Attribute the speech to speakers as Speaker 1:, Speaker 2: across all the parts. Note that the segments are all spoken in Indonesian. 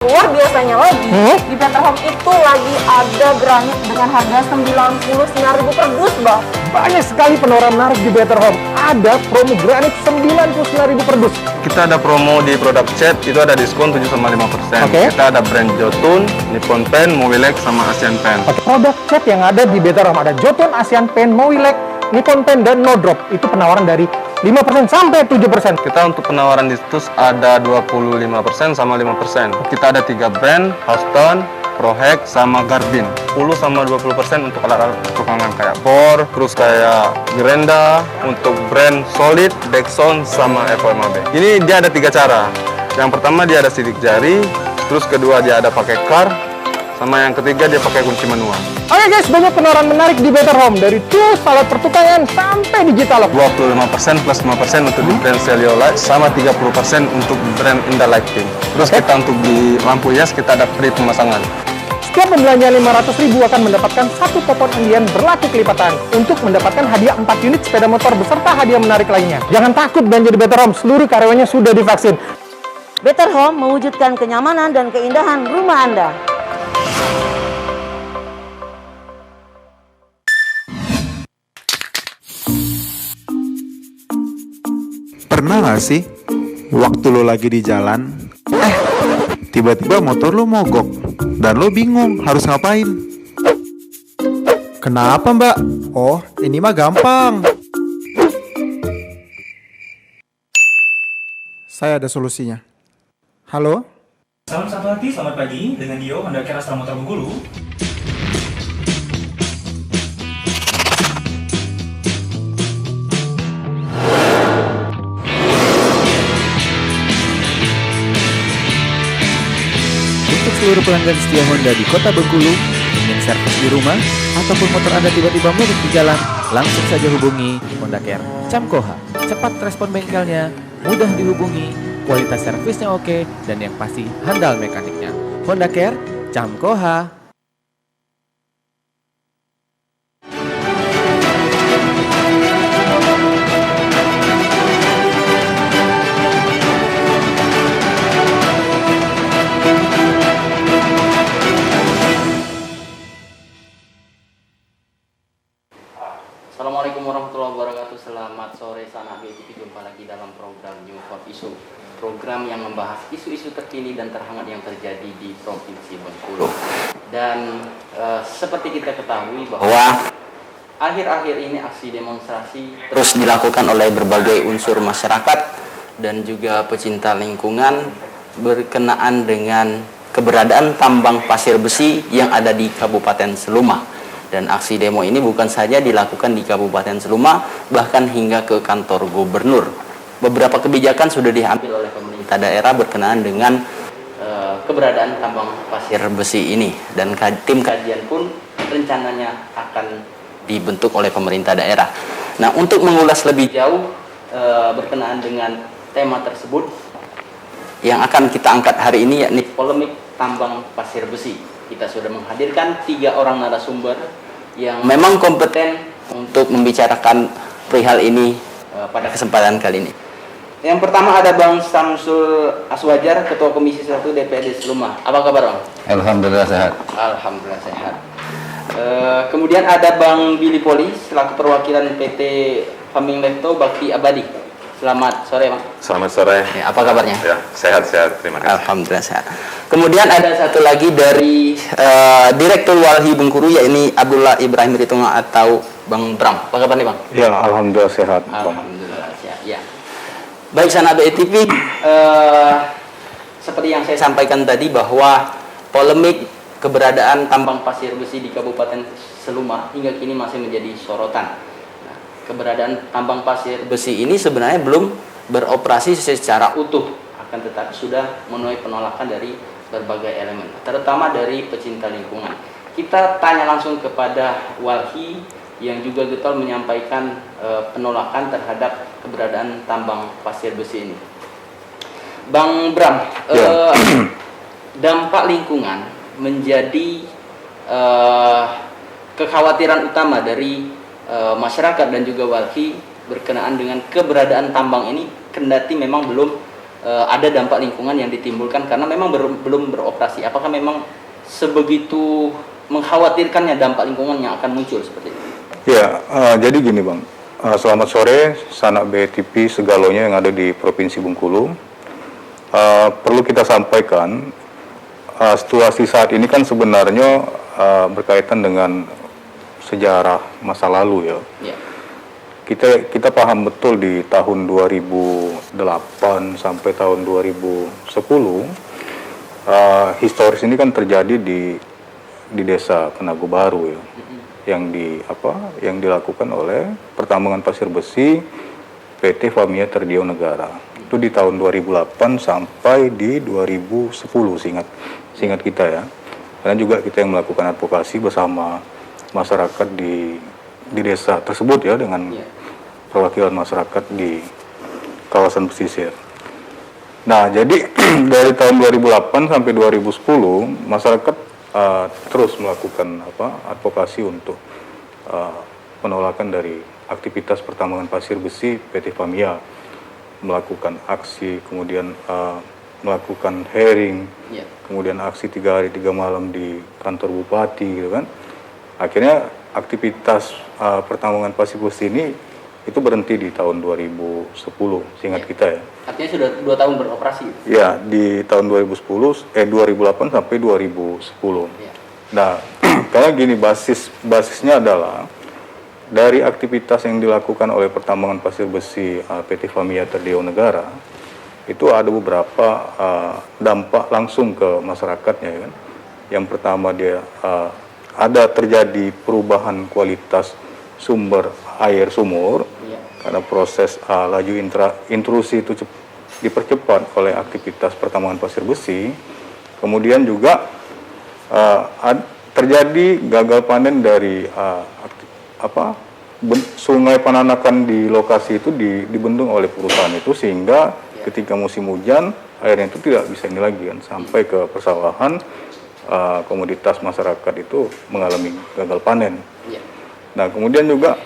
Speaker 1: luar biasanya lagi, di Better Home itu lagi ada granit dengan harga 99.000 per dus, Bang.
Speaker 2: Banyak sekali penawaran menarik di Better Home. Ada promo granit 99.000 per dus.
Speaker 3: Kita ada promo di produk cat, itu ada diskon 7,5%.
Speaker 2: Oke.
Speaker 3: Kita ada brand Jotun, Nippon Pen, Mowilex, sama Asian Pen.
Speaker 2: Oke, produk cat yang ada di Better Home ada Jotun, Asian Pen, Mowilex, Nippon Pen, dan No Drop. Itu penawaran dari 5% sampai 7%.
Speaker 3: Kita untuk penawaran di situs ada 25% sama 5%. Kita ada 3 brand, Houston, Prohex, sama Garbin. 10 sama 20% untuk alat-alat pertukangan kayak bor, terus kayak Grenda, untuk brand Solid, Dexon, sama FOMAB. Ini dia ada 3 cara. Yang pertama dia ada sidik jari, terus kedua dia ada pakai kar, sama yang ketiga dia pakai kunci manual.
Speaker 2: Oke guys, banyak penawaran menarik di Better Home. Dari tools, alat pertukangan, sampai digital lock.
Speaker 3: 25% plus 5% untuk di brand Cellulite, sama 30% untuk brand Indah Lighting. Terus kita untuk di lampu hias kita ada free pemasangan.
Speaker 2: Setiap pembelanjaan 500.000 akan mendapatkan satu kupon undian berlaku kelipatan untuk mendapatkan hadiah 4 unit sepeda motor beserta hadiah menarik lainnya. Jangan takut belanja di Better Home, seluruh karyawannya sudah divaksin.
Speaker 1: Better Home mewujudkan kenyamanan dan keindahan rumah Anda.
Speaker 4: Pernah gak sih waktu lo lagi di jalan, tiba-tiba motor lo mogok dan lo bingung harus ngapain? Kenapa mbak? Oh, ini mah gampang. Saya ada solusinya. Halo?
Speaker 5: Salam satu hati, selamat pagi. Dengan Dio, Honda Care Astra Motor Bengkulu.
Speaker 6: Untuk seluruh pelanggan setia Honda di kota Bengkulu, ingin servis di rumah, ataupun motor Anda tiba-tiba mogok di jalan, langsung saja hubungi Honda Care Camkoha. Cepat respon bengkelnya, mudah dihubungi, kualitas servisnya oke, dan yang pasti handal mekaniknya. Honda Care Camkoha.
Speaker 7: Assalamualaikum warahmatullahi wabarakatuh. Selamat sore sanak BTV. Jumpa lagi dalam program New Hot Issue, program yang membahas isu-isu terkini dan terhangat yang terjadi di Provinsi Bengkulu. Dan seperti kita ketahui bahwa akhir-akhir ini aksi demonstrasi terus dilakukan oleh berbagai unsur masyarakat dan juga pecinta lingkungan berkenaan dengan keberadaan tambang pasir besi yang ada di Kabupaten Seluma. Dan aksi demo ini bukan saja dilakukan di Kabupaten Seluma, bahkan hingga ke kantor gubernur. Beberapa kebijakan sudah diambil oleh pemerintah daerah berkenaan dengan keberadaan tambang pasir besi ini. Dan tim kajian pun rencananya akan dibentuk oleh pemerintah daerah. Nah, untuk mengulas lebih jauh berkenaan dengan tema tersebut, yang akan kita angkat hari ini yakni polemik tambang pasir besi. Kita sudah menghadirkan 3 orang narasumber yang memang kompeten untuk membicarakan perihal ini pada kesempatan kali ini. Yang pertama ada Bang Samsul Aswajar, Ketua Komisi 1 DPRD Seluma. Apa kabar Bang?
Speaker 3: Alhamdulillah sehat.
Speaker 7: Alhamdulillah sehat. Kemudian ada Bang Billy Poli, selaku perwakilan PT Faming Lefto Bakti Abadi. Selamat sore Bang.
Speaker 3: Selamat sore.
Speaker 7: Ya, apa kabarnya?
Speaker 3: Ya, sehat-sehat. Terima kasih.
Speaker 7: Alhamdulillah sehat. Kemudian ada satu lagi dari Direktur Walhi Bengkulu, yakni Abdullah Ibrahim Ritunga atau Bang Bram. Apa kabar nih Bang?
Speaker 3: Ya, alhamdulillah sehat.
Speaker 7: Alhamdulillah sehat. Ya. Baik sanak BTV, seperti yang saya sampaikan tadi bahwa polemik keberadaan tambang pasir besi di Kabupaten Seluma hingga kini masih menjadi sorotan. Keberadaan tambang pasir besi ini sebenarnya belum beroperasi secara utuh, akan tetapi sudah menuai penolakan dari berbagai elemen, terutama dari pecinta lingkungan. Kita tanya langsung kepada Walhi yang juga getol menyampaikan penolakan terhadap keberadaan tambang pasir besi ini. Bang Bram, dampak lingkungan menjadi kekhawatiran utama dari masyarakat dan juga Walhi berkenaan dengan keberadaan tambang ini, kendati memang belum ada dampak lingkungan yang ditimbulkan karena memang belum beroperasi. Apakah memang sebegitu mengkhawatirkannya dampak lingkungan yang akan muncul seperti itu?
Speaker 8: Ya, jadi gini Bang, selamat sore sanak BTP segalonya yang ada di Provinsi Bengkulu. Perlu kita sampaikan, situasi saat ini kan sebenarnya berkaitan dengan sejarah masa lalu ya.
Speaker 7: Ya.
Speaker 8: Kita paham betul di tahun 2008 sampai tahun 2010 historis ini kan terjadi di desa Penagu Baru ya, yang dilakukan oleh pertambangan pasir besi PT Famia Terdio Negara. Itu di tahun 2008 sampai di 2010 seingat kita ya. Karena juga kita yang melakukan advokasi bersama masyarakat di desa tersebut ya, dengan perwakilan masyarakat di kawasan pesisir. Nah, jadi dari tahun 2008 sampai 2010 masyarakat terus melakukan advokasi untuk penolakan dari aktivitas pertambangan pasir besi PT Famia, melakukan aksi, kemudian melakukan hearing, kemudian aksi 3 hari 3 malam di kantor bupati gitu kan. Akhirnya aktivitas pertambangan pasir besi ini itu berhenti di tahun 2010 seingat kita ya.
Speaker 7: Artinya sudah 2 tahun beroperasi?
Speaker 8: Ya, di tahun 2008 sampai 2010. Ya. Nah, karena gini, basisnya adalah dari aktivitas yang dilakukan oleh pertambangan pasir besi PT Famia Terdio Negara, itu ada beberapa dampak langsung ke masyarakatnya ya kan. Yang pertama dia ada terjadi perubahan kualitas sumber air sumur karena proses laju intrusi itu dipercepat oleh aktivitas pertambangan pasir besi. Kemudian juga terjadi gagal panen dari sungai Pananakan di lokasi itu dibendung oleh perusahaan itu, sehingga ketika musim hujan airnya itu tidak bisa ini lagi kan, sampai ke persawahan, komoditas masyarakat itu mengalami gagal panen. Nah, kemudian juga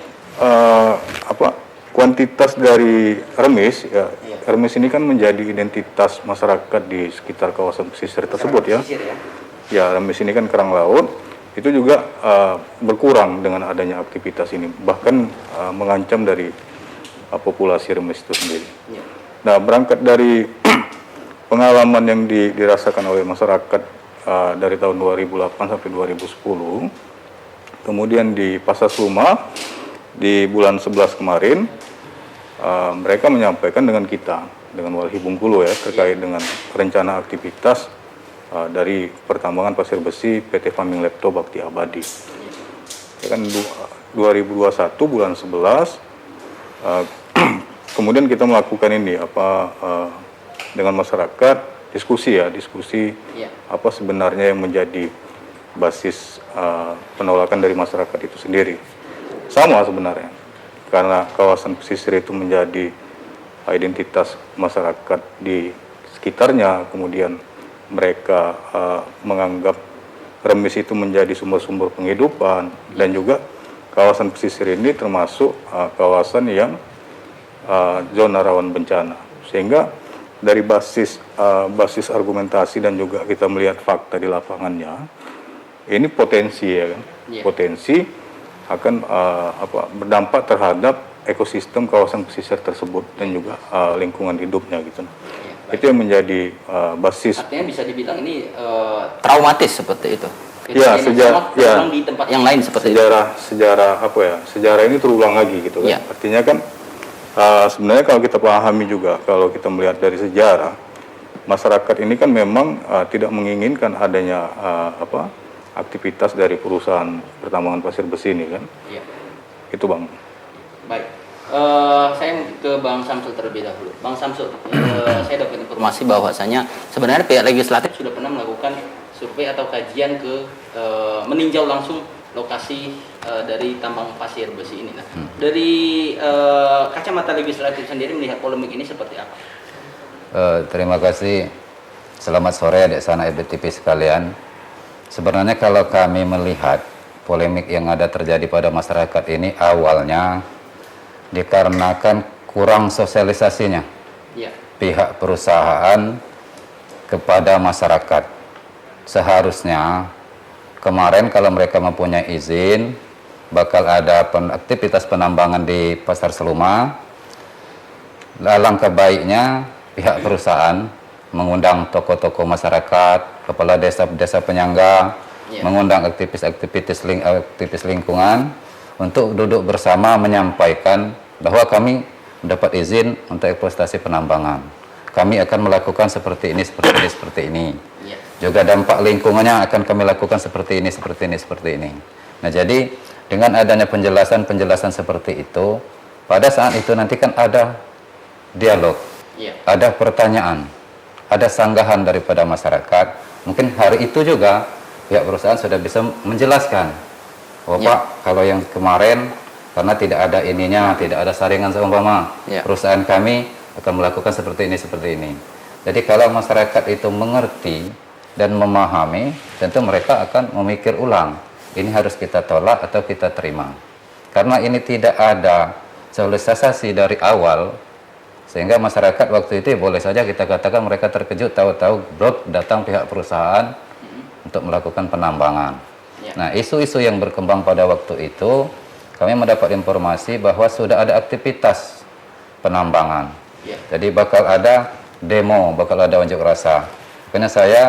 Speaker 8: kuantitas dari remis ya. Remis ini kan menjadi identitas masyarakat di sekitar kawasan pesisir tersebut ya. Ya, remis ini kan kerang laut, itu juga berkurang dengan adanya aktivitas ini, bahkan mengancam dari populasi remis itu sendiri. Nah, berangkat dari pengalaman yang dirasakan oleh masyarakat dari tahun 2008 sampai 2010, kemudian di Pasar Sluma di bulan 11 kemarin, mereka menyampaikan dengan kita, dengan Walhi Bengkulu ya, terkait dengan rencana aktivitas dari pertambangan pasir besi PT Faming Lepto Bakti Abadi. Ya kan 2021 bulan 11, kemudian kita melakukan ini dengan masyarakat diskusi apa sebenarnya yang menjadi basis penolakan dari masyarakat itu sendiri. Sama sebenarnya, karena kawasan pesisir itu menjadi identitas masyarakat di sekitarnya, kemudian mereka menganggap remis itu menjadi sumber-sumber penghidupan, dan juga kawasan pesisir ini termasuk kawasan yang zona rawan bencana. Sehingga dari basis argumentasi dan juga kita melihat fakta di lapangannya, ini potensi ya kan, potensi akan berdampak terhadap ekosistem kawasan pesisir tersebut dan juga lingkungan hidupnya gitu. Itu yang menjadi basis.
Speaker 7: Artinya bisa dibilang ini traumatis seperti itu.
Speaker 8: Ya, sejarah
Speaker 7: di tempat yang lain seperti
Speaker 8: sejarah ini terulang lagi gitu kan. Artinya kan sebenarnya kalau kita pahami juga, kalau kita melihat dari sejarah, masyarakat ini kan memang tidak menginginkan adanya aktivitas dari perusahaan pertambangan pasir besi ini kan. Itu Bang.
Speaker 7: Baik, saya ke Bang Samsul terlebih dahulu. Bang Samsul, saya dapat informasi bahwasanya sebenarnya pihak legislatif sudah pernah melakukan survei atau kajian meninjau langsung lokasi dari tambang pasir besi ini. Nah, dari kacamata legislatif sendiri melihat polemik ini seperti apa?
Speaker 9: Terima kasih. Selamat sore adik sanak EBTP sekalian. Sebenarnya kalau kami melihat polemik yang ada terjadi pada masyarakat ini awalnya dikarenakan kurang sosialisasinya. pihak perusahaan kepada masyarakat. Seharusnya kemarin kalau mereka mempunyai izin, bakal ada aktivitas penambangan di Pasar Seluma. Alangkah baiknya pihak perusahaan mengundang tokoh-tokoh masyarakat, kepala desa-desa penyangga, mengundang aktivis lingkungan untuk duduk bersama menyampaikan bahwa kami mendapat izin untuk eksploitasi penambangan. Kami akan melakukan seperti ini, seperti ini, seperti ini. Juga dampak lingkungannya akan kami lakukan seperti ini, seperti ini, seperti ini. Nah, jadi dengan adanya penjelasan-penjelasan seperti itu, pada saat itu nanti kan ada dialog, ada pertanyaan, ada sanggahan daripada masyarakat. Mungkin hari itu juga pihak perusahaan sudah bisa menjelaskan, oh Pak, kalau yang kemarin karena tidak ada ininya, tidak ada saringan seumpama, perusahaan kami akan melakukan seperti ini, seperti ini. Jadi kalau masyarakat itu mengerti dan memahami, tentu mereka akan memikir ulang, ini harus kita tolak atau kita terima. Karena ini tidak ada sosialisasi dari awal, sehingga masyarakat waktu itu boleh saja kita katakan mereka terkejut, tahu-tahu blok datang pihak perusahaan untuk melakukan penambangan. Nah, isu-isu yang berkembang pada waktu itu, kami mendapat informasi bahwa sudah ada aktivitas penambangan. Jadi bakal ada demo, bakal ada unjuk rasa. Makanya saya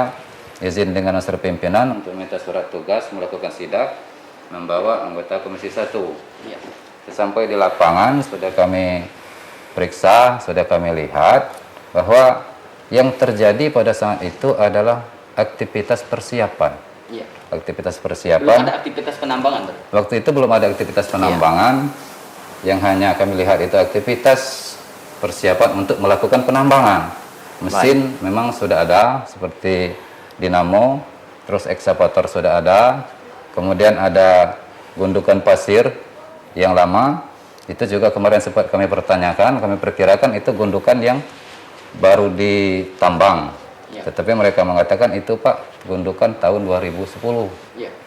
Speaker 9: izin dengan unsur pimpinan untuk minta surat tugas melakukan sidak, membawa anggota Komisi 1. Sampai di lapangan sudah kami periksa, sudah kami lihat bahwa yang terjadi pada saat itu adalah aktivitas persiapan. Aktivitas persiapan.
Speaker 7: Belum ada aktivitas penambangan, Bro.
Speaker 9: Waktu itu belum ada aktivitas penambangan. Yang hanya kami lihat itu aktivitas persiapan untuk melakukan penambangan. Mesin memang sudah ada seperti dinamo, terus ekskavator sudah ada, kemudian ada gundukan pasir yang lama, itu juga kemarin sempat kami pertanyakan, kami perkirakan itu gundukan yang baru ditambang. Tetapi mereka mengatakan itu Pak, gundukan tahun 2010,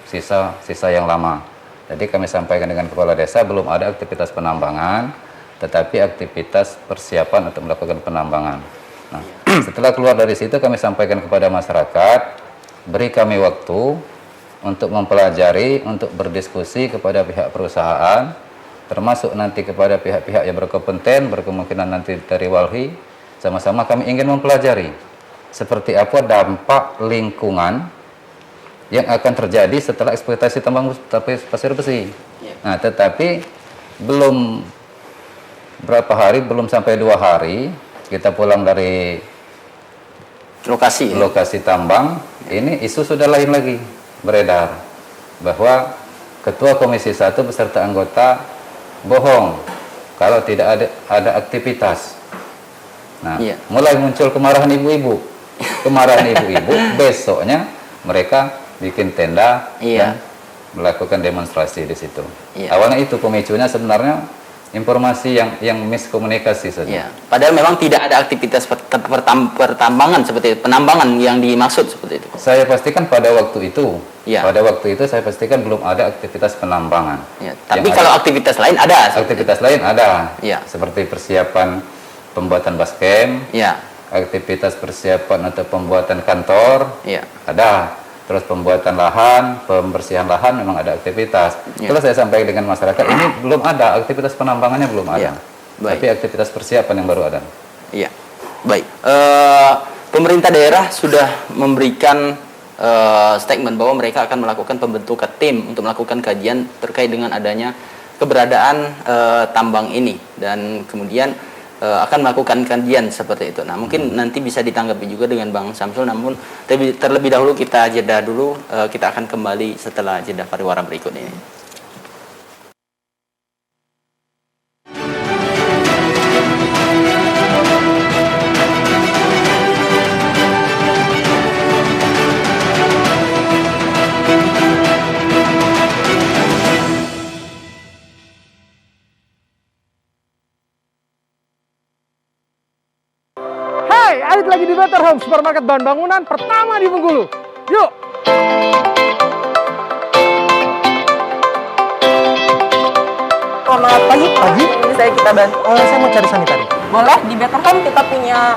Speaker 9: sisa yang lama. Jadi kami sampaikan dengan kepala desa, belum ada aktivitas penambangan, tetapi aktivitas persiapan untuk melakukan penambangan. Nah, setelah keluar dari situ kami sampaikan kepada masyarakat, beri kami waktu untuk mempelajari, untuk berdiskusi kepada pihak perusahaan, termasuk nanti kepada pihak-pihak yang berkompeten, berkemungkinan nanti dari Walhi, sama-sama kami ingin mempelajari seperti apa dampak lingkungan yang akan terjadi setelah eksploitasi tambang pasir besi. Nah, tetapi belum berapa hari, belum sampai 2 hari, kita pulang dari lokasi tambang, ini isu sudah lain lagi beredar bahwa Ketua Komisi 1 beserta anggota bohong kalau tidak ada aktivitas. Nah, mulai muncul kemarahan ibu-ibu. Kemarahan ibu-ibu, besoknya mereka bikin tenda dan melakukan demonstrasi di situ. Awalnya itu pemicunya sebenarnya informasi yang miskomunikasi saja.
Speaker 7: Padahal memang tidak ada aktivitas pertambangan seperti penambangan yang dimaksud seperti itu.
Speaker 9: Saya pastikan pada waktu itu, saya pastikan belum ada aktivitas penambangan.
Speaker 7: Tapi kalau aktivitas lain ada.
Speaker 9: Aktivitas lain ada. Seperti persiapan pembuatan baskem, aktivitas persiapan untuk pembuatan kantor, ada. Terus pembuatan lahan, pembersihan lahan memang ada aktivitas. Terus saya sampaikan dengan masyarakat, ini belum ada, aktivitas penambangannya belum ada. Tapi aktivitas persiapan yang baru ada.
Speaker 7: Baik. Pemerintah daerah sudah memberikan statement bahwa mereka akan melakukan pembentukan tim untuk melakukan kajian terkait dengan adanya keberadaan tambang ini. Dan kemudian akan melakukan kajian seperti itu. Nah, mungkin nanti bisa ditanggapi juga dengan Bang Samsul, namun terlebih dahulu kita jeda dulu, kita akan kembali setelah jeda pariwara berikut ini.
Speaker 2: Ait lagi di Better Home, supermarket bahan bangunan pertama di Bengkulu. Yuk!
Speaker 1: Selamat pagi.
Speaker 2: Pagi.
Speaker 1: Ini kita bantu.
Speaker 2: Saya mau cari sanitari.
Speaker 1: boleh di Better Home kita punya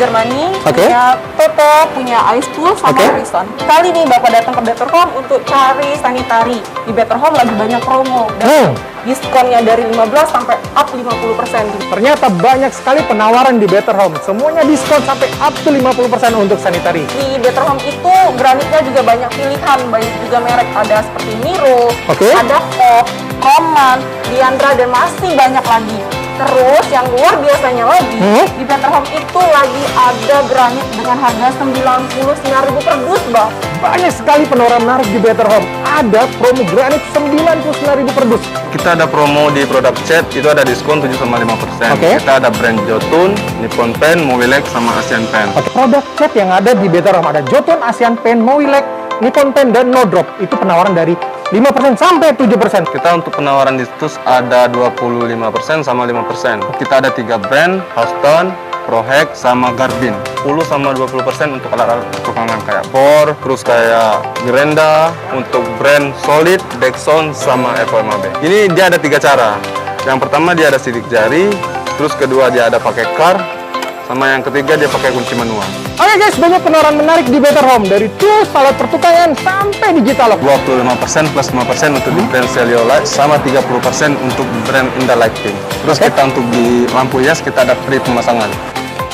Speaker 1: Germany,
Speaker 2: Oke.
Speaker 1: punya Toto, punya Ice Pool, sama
Speaker 2: Oke.
Speaker 1: Prison. Kali nih Bapak datang ke Better Home untuk cari sanitary. Di Better Home lagi banyak promo dan diskonnya dari 15 sampai up 50%.
Speaker 2: Ternyata banyak sekali penawaran di Better Home. Semuanya diskon sampai up to 50% untuk sanitary.
Speaker 1: Di Better Home itu granitnya juga banyak pilihan, banyak juga merek, ada seperti Miro,
Speaker 2: Oke.
Speaker 1: ada Pop, Roman, Diandra, dan masih banyak lagi. Terus yang luar biasanya lagi, di Better Home itu lagi ada granit dengan harga 99.000 per dus, Bang.
Speaker 2: Banyak sekali penawaran menarik di Better Home. Ada promo granit 99.000 per dus.
Speaker 3: Kita ada promo di produk cat, itu ada diskon 7,5%.
Speaker 2: Oke.
Speaker 3: Kita ada brand Jotun, Nippon Pen, Mowilex, sama Asian Pen.
Speaker 2: Oke, produk cat yang ada di Better Home ada Jotun, Asian Pen, Mowilex, Nippon Pen, dan No Drop. Itu penawaran dari 5% sampai 7%.
Speaker 3: Kita untuk penawaran di situs ada 25% sama 5%. Kita ada 3 brand, Houston, Prohex, sama Garbin. 10 sama 20% untuk alat-alat pertukangan kayak bor, terus kayak gerenda, untuk brand Solid, Dexon, sama FOMAB. Ini dia ada 3 cara. Yang pertama dia ada sidik jari, terus kedua dia ada pakai kar, sama yang ketiga dia pakai kunci manual.
Speaker 2: Oke guys, banyak penawaran menarik di Better Home. Dari tools, alat pertukangan, sampai digital lock.
Speaker 3: 25% plus 5% untuk di brand Cellulite, sama 30% untuk brand Indah Lighting. Terus kita untuk di lampu hias kita ada free pemasangan.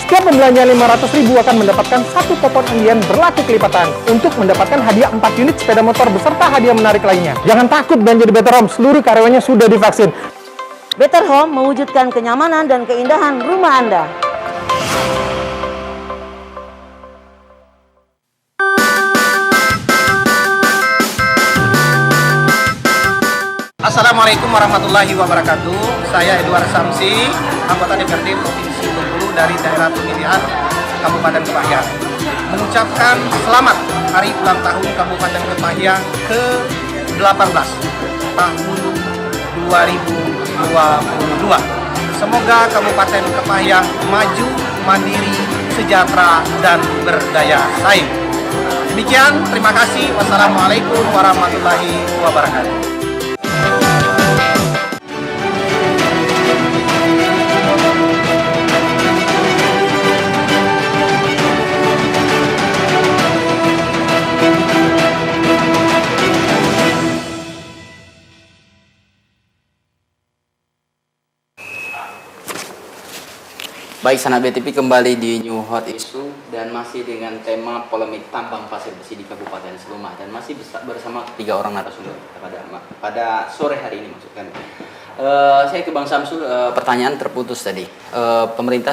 Speaker 2: Setiap pembelanjaan 500.000 akan mendapatkan satu kupon undian berlaku kelipatan untuk mendapatkan hadiah 4 unit sepeda motor beserta hadiah menarik lainnya. Jangan takut belanja di Better Home, seluruh karyawannya sudah divaksin.
Speaker 10: Better Home mewujudkan kenyamanan dan keindahan rumah Anda.
Speaker 11: Assalamualaikum warahmatullahi wabarakatuh. Saya Edward Samsi, anggota DPRD Provinsi Bengkulu dari daerah pemilihan Kabupaten Kepahyang. Mengucapkan selamat hari ulang tahun Kabupaten Kepahyang ke-18 tahun 2022. Semoga Kabupaten Kepahyang maju, mandiri, sejahtera, dan berdaya saing. Demikian, terima kasih. Wassalamualaikum warahmatullahi wabarakatuh.
Speaker 7: Baik, Sanak BTV kembali di New Hot Issue dan masih dengan tema polemik tambang pasir besi di Kabupaten Seluma dan masih bersama 3 orang narasumber pada sore hari ini maksudkan. Saya ke Bang Samsul, pertanyaan terputus tadi. Pemerintah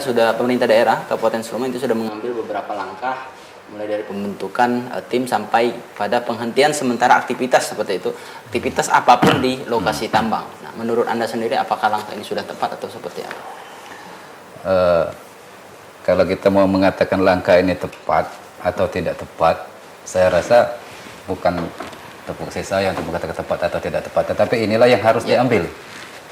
Speaker 7: daerah Kabupaten Seluma itu sudah mengambil beberapa langkah mulai dari pembentukan tim sampai pada penghentian sementara aktivitas seperti itu, aktivitas apapun di lokasi tambang. Nah, menurut Anda sendiri apakah langkah ini sudah tepat atau seperti apa?
Speaker 9: Kalau kita mau mengatakan langkah ini tepat atau tidak tepat, saya rasa bukan tupoksi saya untuk mengatakan tepat atau tidak tepat, tetapi inilah yang harus diambil.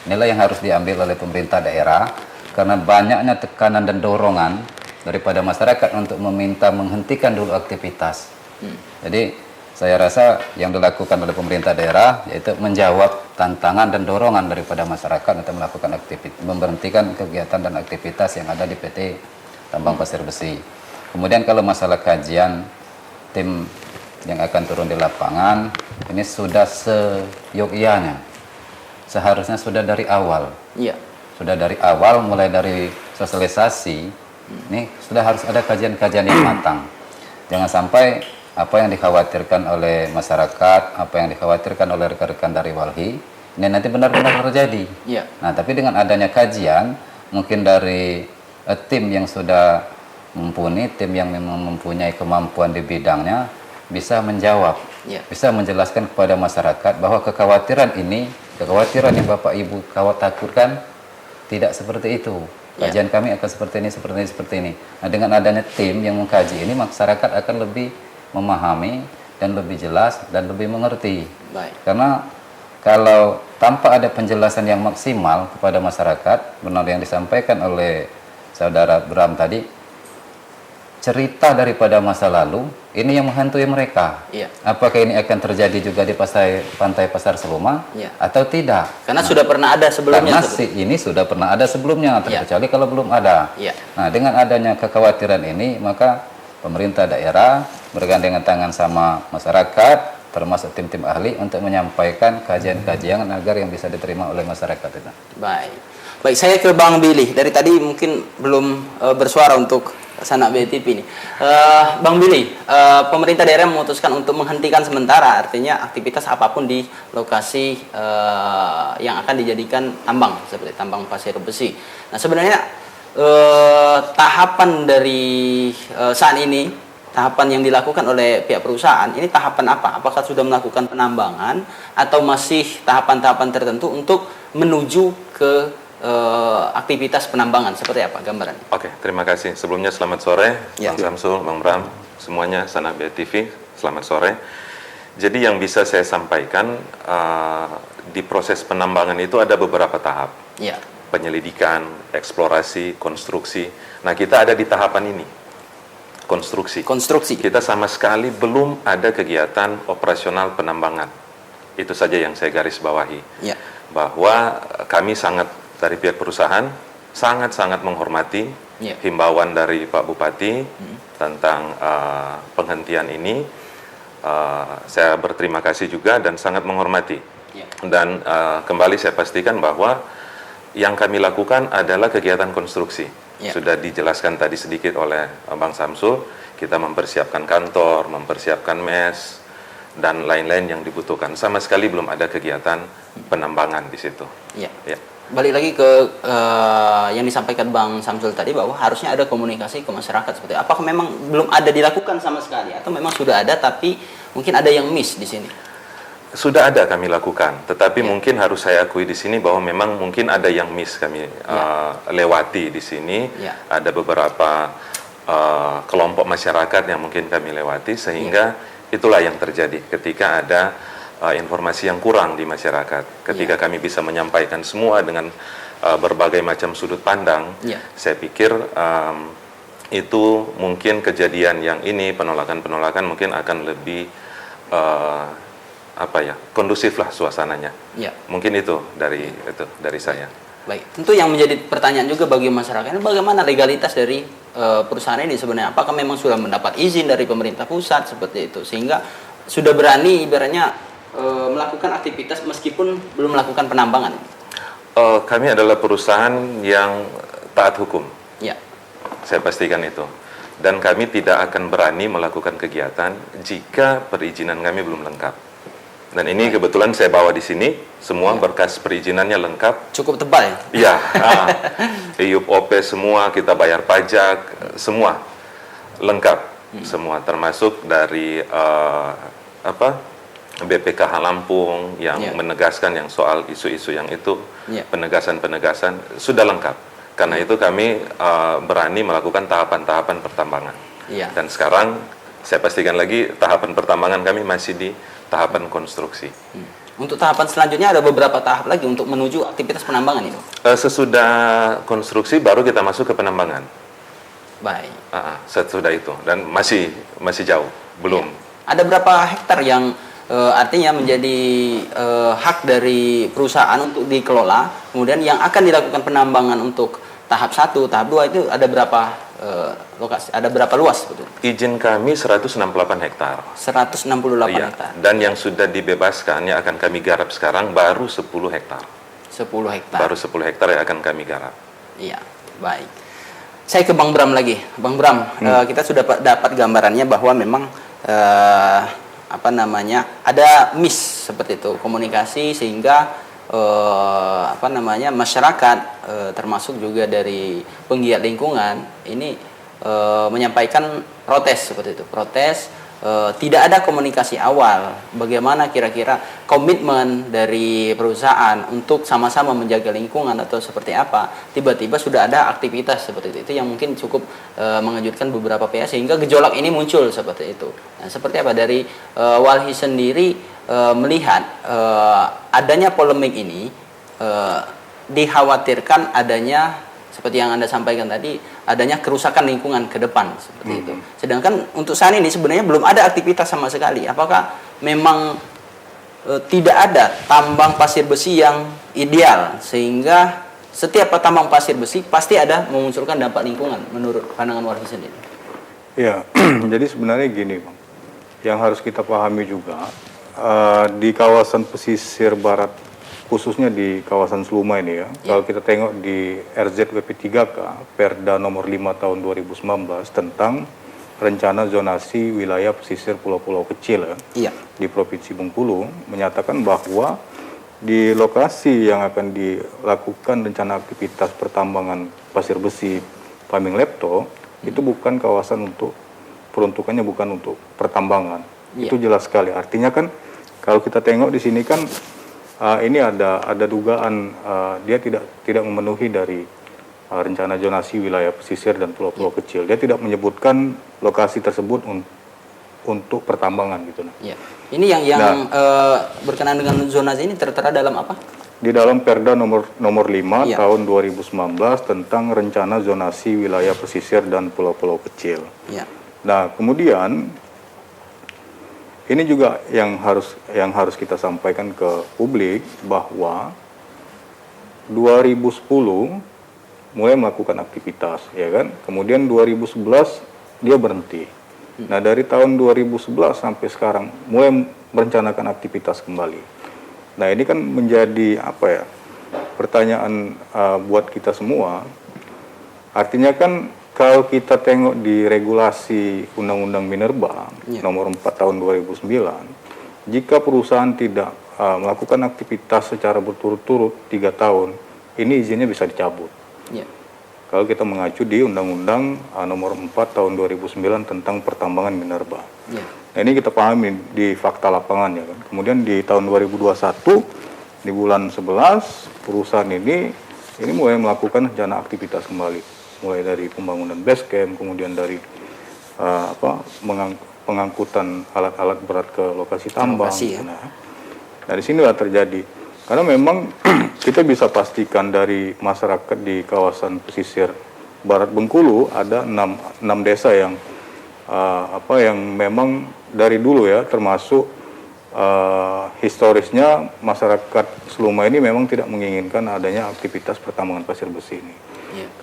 Speaker 9: Inilah yang harus diambil oleh pemerintah daerah karena banyaknya tekanan dan dorongan daripada masyarakat untuk meminta menghentikan dulu aktivitas. Jadi saya rasa yang dilakukan oleh pemerintah daerah yaitu menjawab tantangan dan dorongan daripada masyarakat untuk melakukan aktivitas, memberhentikan kegiatan dan aktivitas yang ada di PT Tambang Pasir Besi. Kemudian kalau masalah kajian tim yang akan turun di lapangan, ini sudah seyogyanya. Seharusnya sudah dari awal.
Speaker 7: Iya.
Speaker 9: Sudah dari awal, mulai dari sosialisasi, ini sudah harus ada kajian-kajian yang matang. Jangan sampai apa yang dikhawatirkan oleh masyarakat, apa yang dikhawatirkan oleh rekan-rekan dari Walhi, ini nanti benar-benar terjadi.
Speaker 7: Iya.
Speaker 9: Nah, tapi dengan adanya kajian, mungkin dari tim yang sudah mumpuni, tim yang memang mempunyai kemampuan di bidangnya, bisa menjawab, bisa menjelaskan kepada masyarakat bahwa kekhawatiran ini, kekhawatiran yang Bapak Ibu takutkan, tidak seperti itu. Kajian kami akan seperti ini, seperti ini, seperti ini. Nah, dengan adanya tim yang mengkaji ini, masyarakat akan lebih memahami dan lebih jelas dan lebih mengerti.
Speaker 7: Baik.
Speaker 9: Karena kalau tanpa ada penjelasan yang maksimal kepada masyarakat, benar yang disampaikan oleh saudara Bram tadi, cerita daripada masa lalu ini yang menghantui mereka.
Speaker 7: Iya.
Speaker 9: Apakah ini akan terjadi juga di pantai Pasar Seluma atau tidak?
Speaker 7: Karena sudah pernah ada sebelumnya.
Speaker 9: Karena ini sudah pernah ada sebelumnya, terkecuali kalau belum ada.
Speaker 7: Iya.
Speaker 9: Nah, dengan adanya kekhawatiran ini, maka pemerintah daerah bergandengan tangan sama masyarakat, termasuk tim-tim ahli untuk menyampaikan kajian-kajian agar yang bisa diterima oleh masyarakat itu.
Speaker 7: Baik, saya ke Bang Billy. Dari tadi mungkin belum bersuara untuk Sanak BTV ini. Bang Billy, pemerintah daerah memutuskan untuk menghentikan sementara, artinya aktivitas apapun di lokasi yang akan dijadikan tambang, seperti tambang pasir besi. Nah, sebenarnya tahapan dari saat ini, tahapan yang dilakukan oleh pihak perusahaan, ini tahapan apa? Apakah sudah melakukan penambangan atau masih tahapan-tahapan tertentu untuk menuju ke aktivitas penambangan? Seperti apa gambarannya?
Speaker 12: Oke, terima kasih. Sebelumnya selamat sore, Bang Samsul, Bang Bram, semuanya Sanak BTV, selamat sore. Jadi yang bisa saya sampaikan, di proses penambangan itu ada beberapa tahap. Penyelidikan, eksplorasi, konstruksi. Nah, kita ada di tahapan ini, konstruksi. Kita sama sekali belum ada kegiatan operasional penambangan. Itu saja yang saya garis bawahi. Bahwa kami dari pihak perusahaan sangat-sangat menghormati himbauan dari Pak Bupati tentang penghentian ini. Saya berterima kasih juga dan sangat menghormati. Dan kembali saya pastikan bahwa yang kami lakukan adalah kegiatan konstruksi. Sudah dijelaskan tadi sedikit oleh Bang Samsul, kita mempersiapkan kantor, mempersiapkan mes, dan lain-lain yang dibutuhkan. Sama sekali belum ada kegiatan penambangan di situ.
Speaker 7: Balik lagi ke yang disampaikan Bang Samsul tadi, bahwa harusnya ada komunikasi ke masyarakat seperti apa. Apakah memang belum ada dilakukan sama sekali, atau memang sudah ada tapi mungkin ada yang miss di sini?
Speaker 12: Sudah ada kami lakukan, tetapi mungkin harus saya akui di sini bahwa memang mungkin ada yang miss kami lewati di sini. Ada beberapa kelompok masyarakat yang mungkin kami lewati, sehingga itulah yang terjadi ketika ada informasi yang kurang di masyarakat. Ketika kami bisa menyampaikan semua dengan berbagai macam sudut pandang, saya pikir itu mungkin kejadian yang ini, penolakan-penolakan mungkin akan lebih kondusif lah suasananya. Mungkin itu dari saya.
Speaker 7: Baik, tentu yang menjadi pertanyaan juga bagi masyarakat ini, bagaimana legalitas dari perusahaan ini sebenarnya? Apakah memang sudah mendapat izin dari pemerintah pusat seperti itu, sehingga sudah berani ibaratnya melakukan aktivitas meskipun belum melakukan penambangan?
Speaker 12: Kami adalah perusahaan yang taat hukum. Saya pastikan itu. Dan kami tidak akan berani melakukan kegiatan jika perizinan kami belum lengkap. Dan ini kebetulan saya bawa di sini, semua berkas perizinannya lengkap.
Speaker 7: Cukup tebal ya?
Speaker 12: Iya, IUP OP semua, kita bayar pajak, semua lengkap, semua termasuk dari BPKH Lampung yang menegaskan yang soal isu-isu yang itu, penegasan-penegasan sudah lengkap. Karena itu kami berani melakukan tahapan-tahapan pertambangan. Dan sekarang saya pastikan lagi tahapan pertambangan kami masih di tahapan konstruksi.
Speaker 7: Untuk tahapan selanjutnya ada beberapa tahap lagi untuk menuju aktivitas penambangan itu?
Speaker 12: Sesudah konstruksi baru kita masuk ke penambangan.
Speaker 7: Baik.
Speaker 12: Sesudah itu, dan masih jauh, belum.
Speaker 7: Ada berapa hektar yang artinya menjadi hak dari perusahaan untuk dikelola, kemudian yang akan dilakukan penambangan untuk tahap 1, tahap 2 itu ada berapa lokasi, ada berapa luas betul?
Speaker 12: Izin kami 168 hektar.
Speaker 7: 168 hektar.
Speaker 12: Dan yang sudah dibebaskan yang akan kami garap sekarang baru 10 hektar.
Speaker 7: 10 hektar.
Speaker 12: Baru 10 hektar yang akan kami garap.
Speaker 7: Iya, baik. Saya ke Bang Bram lagi. Bang Bram, kita sudah dapat gambarannya bahwa memang ada miss seperti itu, komunikasi, sehingga masyarakat termasuk juga dari penggiat lingkungan ini menyampaikan protes seperti itu. Protes, tidak ada komunikasi awal. Bagaimana kira-kira komitmen dari perusahaan untuk sama-sama menjaga lingkungan atau seperti apa? Tiba-tiba sudah ada aktivitas seperti itu. Itu yang mungkin cukup mengejutkan beberapa pihak, sehingga gejolak ini muncul seperti itu. Nah, seperti apa dari Walhi sendiri melihat adanya polemik ini, dikhawatirkan adanya seperti yang Anda sampaikan tadi, adanya kerusakan lingkungan ke depan seperti itu. Sedangkan untuk saat ini sebenarnya belum ada aktivitas sama sekali. Apakah memang tidak ada tambang pasir besi yang ideal sehingga setiap tambang pasir besi pasti ada memunculkan dampak lingkungan menurut pandangan Walhi sendiri?
Speaker 8: Ya, jadi sebenarnya gini, Bang. Yang harus kita pahami juga di kawasan pesisir barat, khususnya di kawasan Seluma ini ya. Kalau kita tengok di RZWP3K, Perda nomor 5 tahun 2019 tentang rencana zonasi wilayah pesisir pulau-pulau kecil ya, di Provinsi Bengkulu, menyatakan bahwa di lokasi yang akan dilakukan rencana aktivitas pertambangan pasir besi Paming Lepto, itu bukan kawasan untuk, peruntukannya bukan untuk pertambangan. Itu jelas sekali. Artinya kan kalau kita tengok di sini kan ini ada dugaan dia tidak memenuhi dari rencana zonasi wilayah pesisir dan pulau-pulau kecil. Dia tidak menyebutkan lokasi tersebut untuk pertambangan gitu.
Speaker 7: Ya. Ini yang berkenaan dengan zonasi ini tertera dalam apa?
Speaker 8: Di dalam Perda nomor 5 tahun 2019 tentang rencana zonasi wilayah pesisir dan pulau-pulau kecil.
Speaker 7: Ya.
Speaker 8: Nah, kemudian ini juga yang harus kita sampaikan ke publik bahwa 2010 mulai melakukan aktivitas, ya kan? Kemudian 2011 dia berhenti. Nah, dari tahun 2011 sampai sekarang mulai merencanakan aktivitas kembali. Nah, ini kan menjadi pertanyaan buat kita semua. Artinya kan kalau kita tengok di regulasi Undang-Undang Minerba nomor 4 tahun 2009, jika perusahaan tidak melakukan aktivitas secara berturut-turut 3 tahun, ini izinnya bisa dicabut. Kalau kita mengacu di Undang-Undang nomor 4 tahun 2009 tentang pertambangan minerba. Nah, ini kita pahami di fakta lapangan ya kan. Kemudian di tahun 2021 di bulan 11 perusahaan ini mulai melakukan rencana aktivitas kembali. Mulai dari pembangunan base camp, kemudian dari pengangkutan alat-alat berat ke lokasi tambang. Nah, di sinilah terjadi. Karena memang kita bisa pastikan dari masyarakat di kawasan pesisir barat Bengkulu ada 6 desa yang yang memang dari dulu ya, termasuk historisnya masyarakat Seluma ini memang tidak menginginkan adanya aktivitas pertambangan pasir besi ini.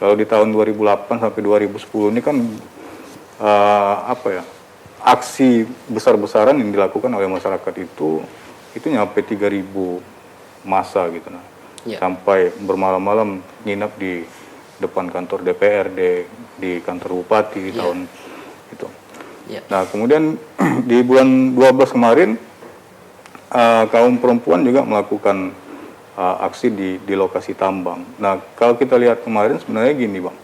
Speaker 8: Kalau di tahun 2008 sampai 2010 ini kan aksi besar-besaran yang dilakukan oleh masyarakat itu nyampe 3.000 massa gitu nah. Sampai bermalam-malam nginap di depan kantor DPRD, di kantor bupati di tahun itu. Nah, kemudian di bulan 12 kemarin kaum perempuan juga melakukan aksi di lokasi tambang. Nah, kalau kita lihat kemarin sebenarnya gini, Bang.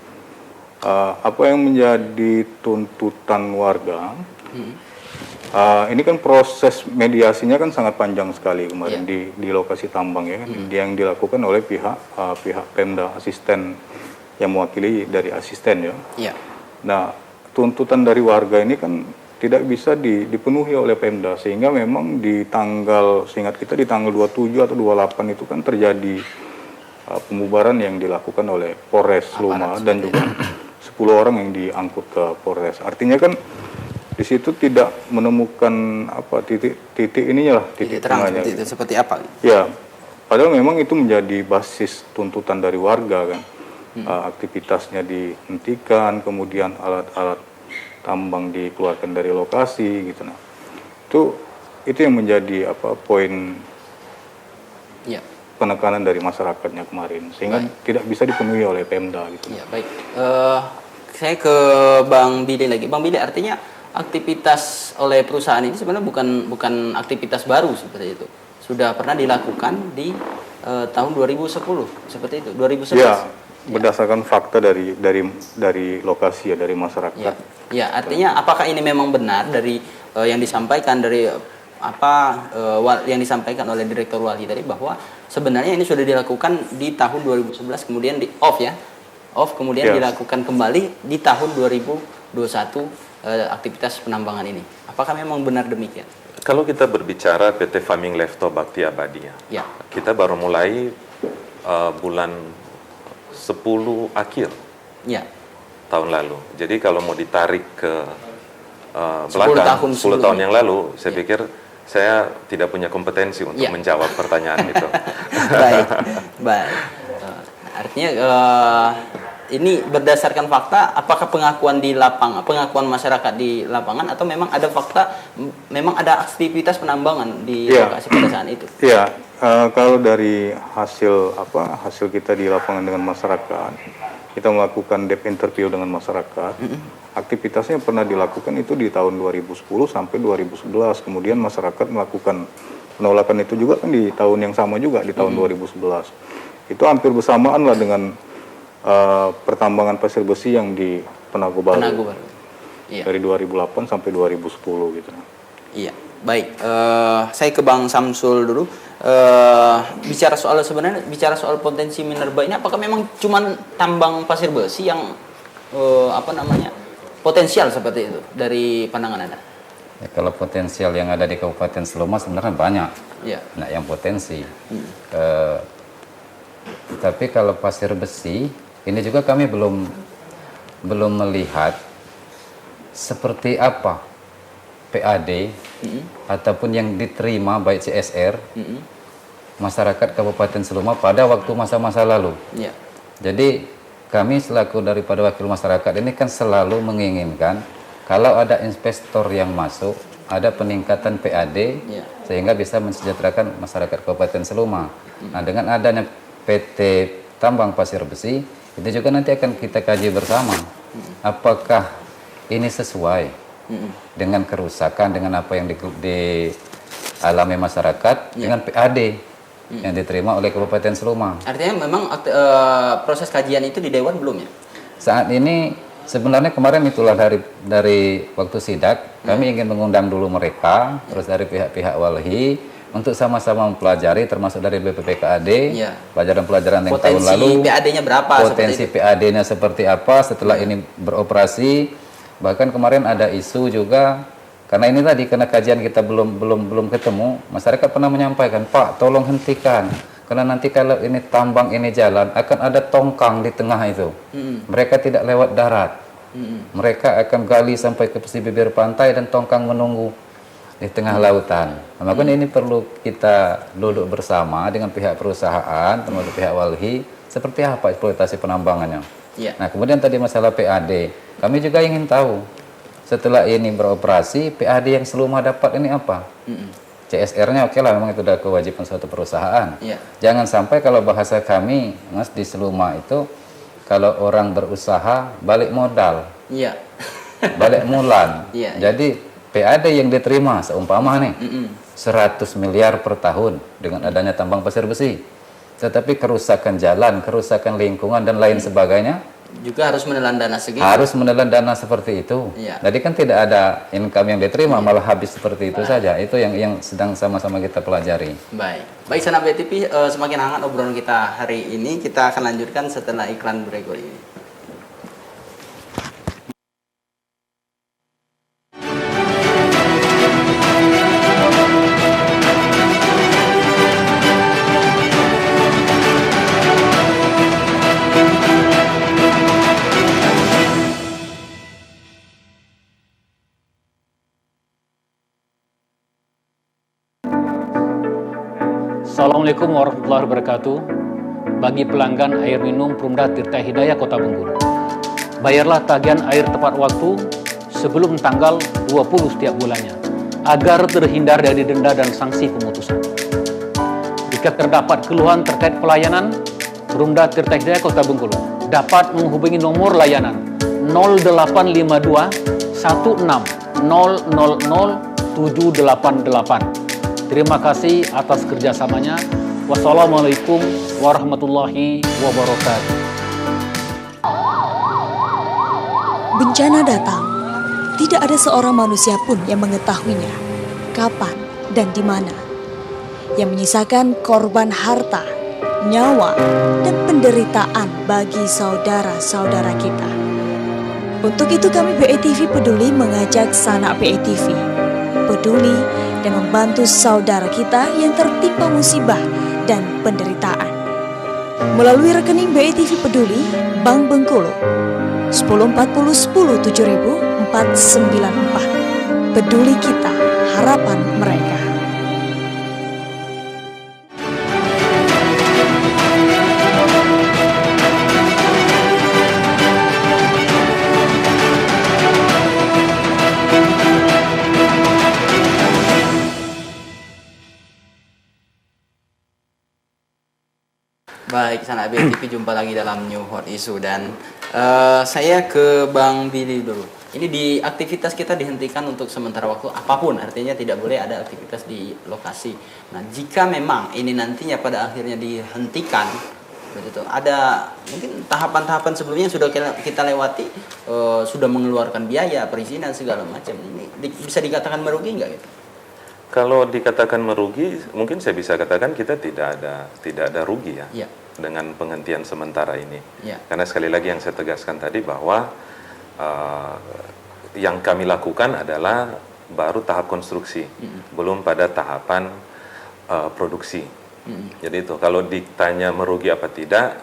Speaker 8: Apa yang menjadi tuntutan warga? Ini kan proses mediasinya kan sangat panjang sekali kemarin di lokasi tambang ya, yang dilakukan oleh pihak Pemda, asisten yang mewakili dari asisten ya. Nah, tuntutan dari warga ini kan tidak bisa dipenuhi oleh Pemda, sehingga memang seingat kita di tanggal 27 atau 28 itu kan terjadi pembubaran yang dilakukan oleh Polres Seluma dan juga 10 orang yang diangkut ke Polres. Artinya kan di situ tidak menemukan titik ininya lah, titik tengahnya.
Speaker 7: Itu seperti apa?
Speaker 8: Ya, padahal memang itu menjadi basis tuntutan dari warga kan. Aktivitasnya dihentikan, kemudian alat-alat tambang dikeluarkan dari lokasi gitu nah. Itu yang menjadi poin penekanan dari masyarakatnya kemarin, sehingga tidak bisa dipenuhi oleh Pemda gitu.
Speaker 7: Ya, baik. Saya ke Bang Billy lagi. Bang Billy, artinya aktivitas oleh perusahaan ini sebenarnya bukan aktivitas baru seperti itu. Sudah pernah dilakukan di tahun 2010 seperti itu, 2011.
Speaker 8: Ya, berdasarkan fakta dari lokasi ya, dari masyarakat.
Speaker 7: Ya, artinya apakah ini memang benar dari yang disampaikan dari yang disampaikan oleh Direktur Walhi tadi, bahwa sebenarnya ini sudah dilakukan di tahun 2011 kemudian di off kemudian dilakukan kembali di tahun 2021 aktivitas penambangan ini. Apakah memang benar demikian?
Speaker 12: Kalau kita berbicara PT Paming Lepto Bakti Abadi kita baru mulai bulan 10 akhir
Speaker 7: Ya.
Speaker 12: tahun lalu. Jadi kalau mau ditarik ke
Speaker 7: 10
Speaker 12: belakang,
Speaker 7: tahun
Speaker 12: 10 tahun
Speaker 7: sebelumnya.
Speaker 12: yang lalu, saya pikir saya tidak punya kompetensi untuk menjawab pertanyaan itu.
Speaker 7: Baik, baik. Artinya ini berdasarkan fakta, apakah pengakuan di lapangan, pengakuan masyarakat di lapangan, atau memang ada fakta, memang ada aktivitas penambangan di lokasi pada saat itu?
Speaker 8: Iya, kalau dari hasil kita di lapangan dengan masyarakat, kita melakukan deep interview dengan masyarakat. Aktivitasnya pernah dilakukan itu di tahun 2010 sampai 2011. Kemudian masyarakat melakukan penolakan itu juga kan di tahun yang sama juga, di tahun 2011. Itu hampir bersamaan lah dengan pertambangan pasir besi yang di Penago Baru.
Speaker 7: Iya.
Speaker 8: Dari 2008 sampai 2010 gitu.
Speaker 7: Iya, baik. Saya ke Bang Samsul dulu. Bicara soal potensi minerba ini, apakah memang cuma tambang pasir besi yang potensial seperti itu dari pandangan Anda?
Speaker 9: Ya, kalau potensial yang ada di Kabupaten Seloma sebenarnya banyak,
Speaker 7: ya.
Speaker 9: Nah, yang potensi. Tapi kalau pasir besi, ini juga kami belum melihat seperti apa PAD ataupun yang diterima baik CSR masyarakat Kabupaten Seloma pada waktu masa-masa lalu.
Speaker 7: Ya.
Speaker 9: Jadi kami selaku daripada wakil masyarakat ini kan selalu menginginkan kalau ada investor yang masuk, ada peningkatan PAD sehingga bisa mensejahterakan masyarakat Kabupaten Seloma. Nah, dengan adanya PT Tambang Pasir Besi, itu juga nanti akan kita kaji bersama. Apakah ini sesuai dengan kerusakan, dengan apa yang dialami masyarakat, dengan PAD yang diterima oleh Kabupaten Seloma.
Speaker 7: Artinya memang proses kajian itu di Dewan belum ya?
Speaker 9: Saat ini sebenarnya kemarin itulah dari waktu sidak, kami ingin mengundang dulu mereka, terus dari pihak-pihak walhi, untuk sama-sama mempelajari, termasuk dari BPPKAD, pelajaran-pelajaran yang tahun lalu.
Speaker 7: Potensi PAD-nya berapa?
Speaker 9: Potensi PAD-nya seperti apa setelah ini beroperasi. Bahkan kemarin ada isu juga, karena ini tadi, karena kajian kita belum ketemu, masyarakat pernah menyampaikan, Pak, tolong hentikan. Karena nanti kalau ini tambang ini jalan, akan ada tongkang di tengah itu. Mereka tidak lewat darat. Mereka akan gali sampai ke bibir pantai dan tongkang menunggu di tengah lautan. Nah, makanya ini perlu kita duduk bersama dengan pihak perusahaan, termasuk pihak walhi, seperti apa eksploitasi penambangannya. Nah, kemudian tadi masalah PAD, kami juga ingin tahu setelah ini beroperasi, PAD yang Seluma dapat ini apa? CSR-nya oke lah, memang itu sudah kewajiban suatu perusahaan. Jangan sampai kalau bahasa kami, Mas, di Seluma itu, kalau orang berusaha balik modal, balik mulan. Jadi PAD yang diterima seumpama nih 100 miliar per tahun dengan adanya tambang pasir besi, tetapi kerusakan jalan, kerusakan lingkungan dan lain sebagainya
Speaker 7: juga harus menelan dana segitu.
Speaker 9: Harus menelan dana seperti itu. Jadi kan tidak ada income yang diterima, malah habis seperti itu saja. Itu yang sedang sama-sama kita pelajari.
Speaker 7: Baik Sanak BTV, semakin hangat obrolan kita hari ini. Kita akan lanjutkan setelah iklan berikut ini.
Speaker 13: Assalamualaikum warahmatullahi wabarakatuh. Bagi pelanggan air minum Perumda Tirta Hidayah Kota Bengkulu, bayarlah tagihan air tepat waktu sebelum tanggal 20 setiap bulannya, agar terhindar dari denda dan sanksi pemutusan. Jika terdapat keluhan terkait pelayanan, Perumda Tirta Hidayah Kota Bengkulu dapat menghubungi nomor layanan 0852 16 000 788. Terima kasih atas kerjasamanya. Wassalamualaikum warahmatullahi wabarakatuh.
Speaker 14: Bencana datang. Tidak ada seorang manusia pun yang mengetahuinya, kapan dan di mana. Yang menyisakan korban harta, nyawa, dan penderitaan bagi saudara-saudara kita. Untuk itu kami BETV Peduli mengajak Sanak BETV peduli dan membantu saudara kita yang tertimpa musibah dan penderitaan. melalui rekening BI TV Peduli Bank Bengkulu 1040 10 7000 494. Peduli kita, harapan mereka.
Speaker 7: Baik, Sanak BTV jumpa lagi dalam New Hot Issue dan saya ke Bang Billy dulu. Ini di aktivitas kita dihentikan untuk sementara waktu apapun, artinya tidak boleh ada aktivitas di lokasi. Nah, jika memang ini nantinya pada akhirnya dihentikan, begitu, ada mungkin tahapan-tahapan sebelumnya sudah kita lewati, sudah mengeluarkan biaya, perizinan segala macam. Ini bisa dikatakan merugi nggak gitu?
Speaker 12: Kalau dikatakan merugi, mungkin saya bisa katakan kita tidak ada rugi ya. Dengan penghentian sementara ini. Karena sekali lagi yang saya tegaskan tadi bahwa yang kami lakukan adalah baru tahap konstruksi, belum pada tahapan produksi. Jadi itu kalau ditanya merugi apa tidak,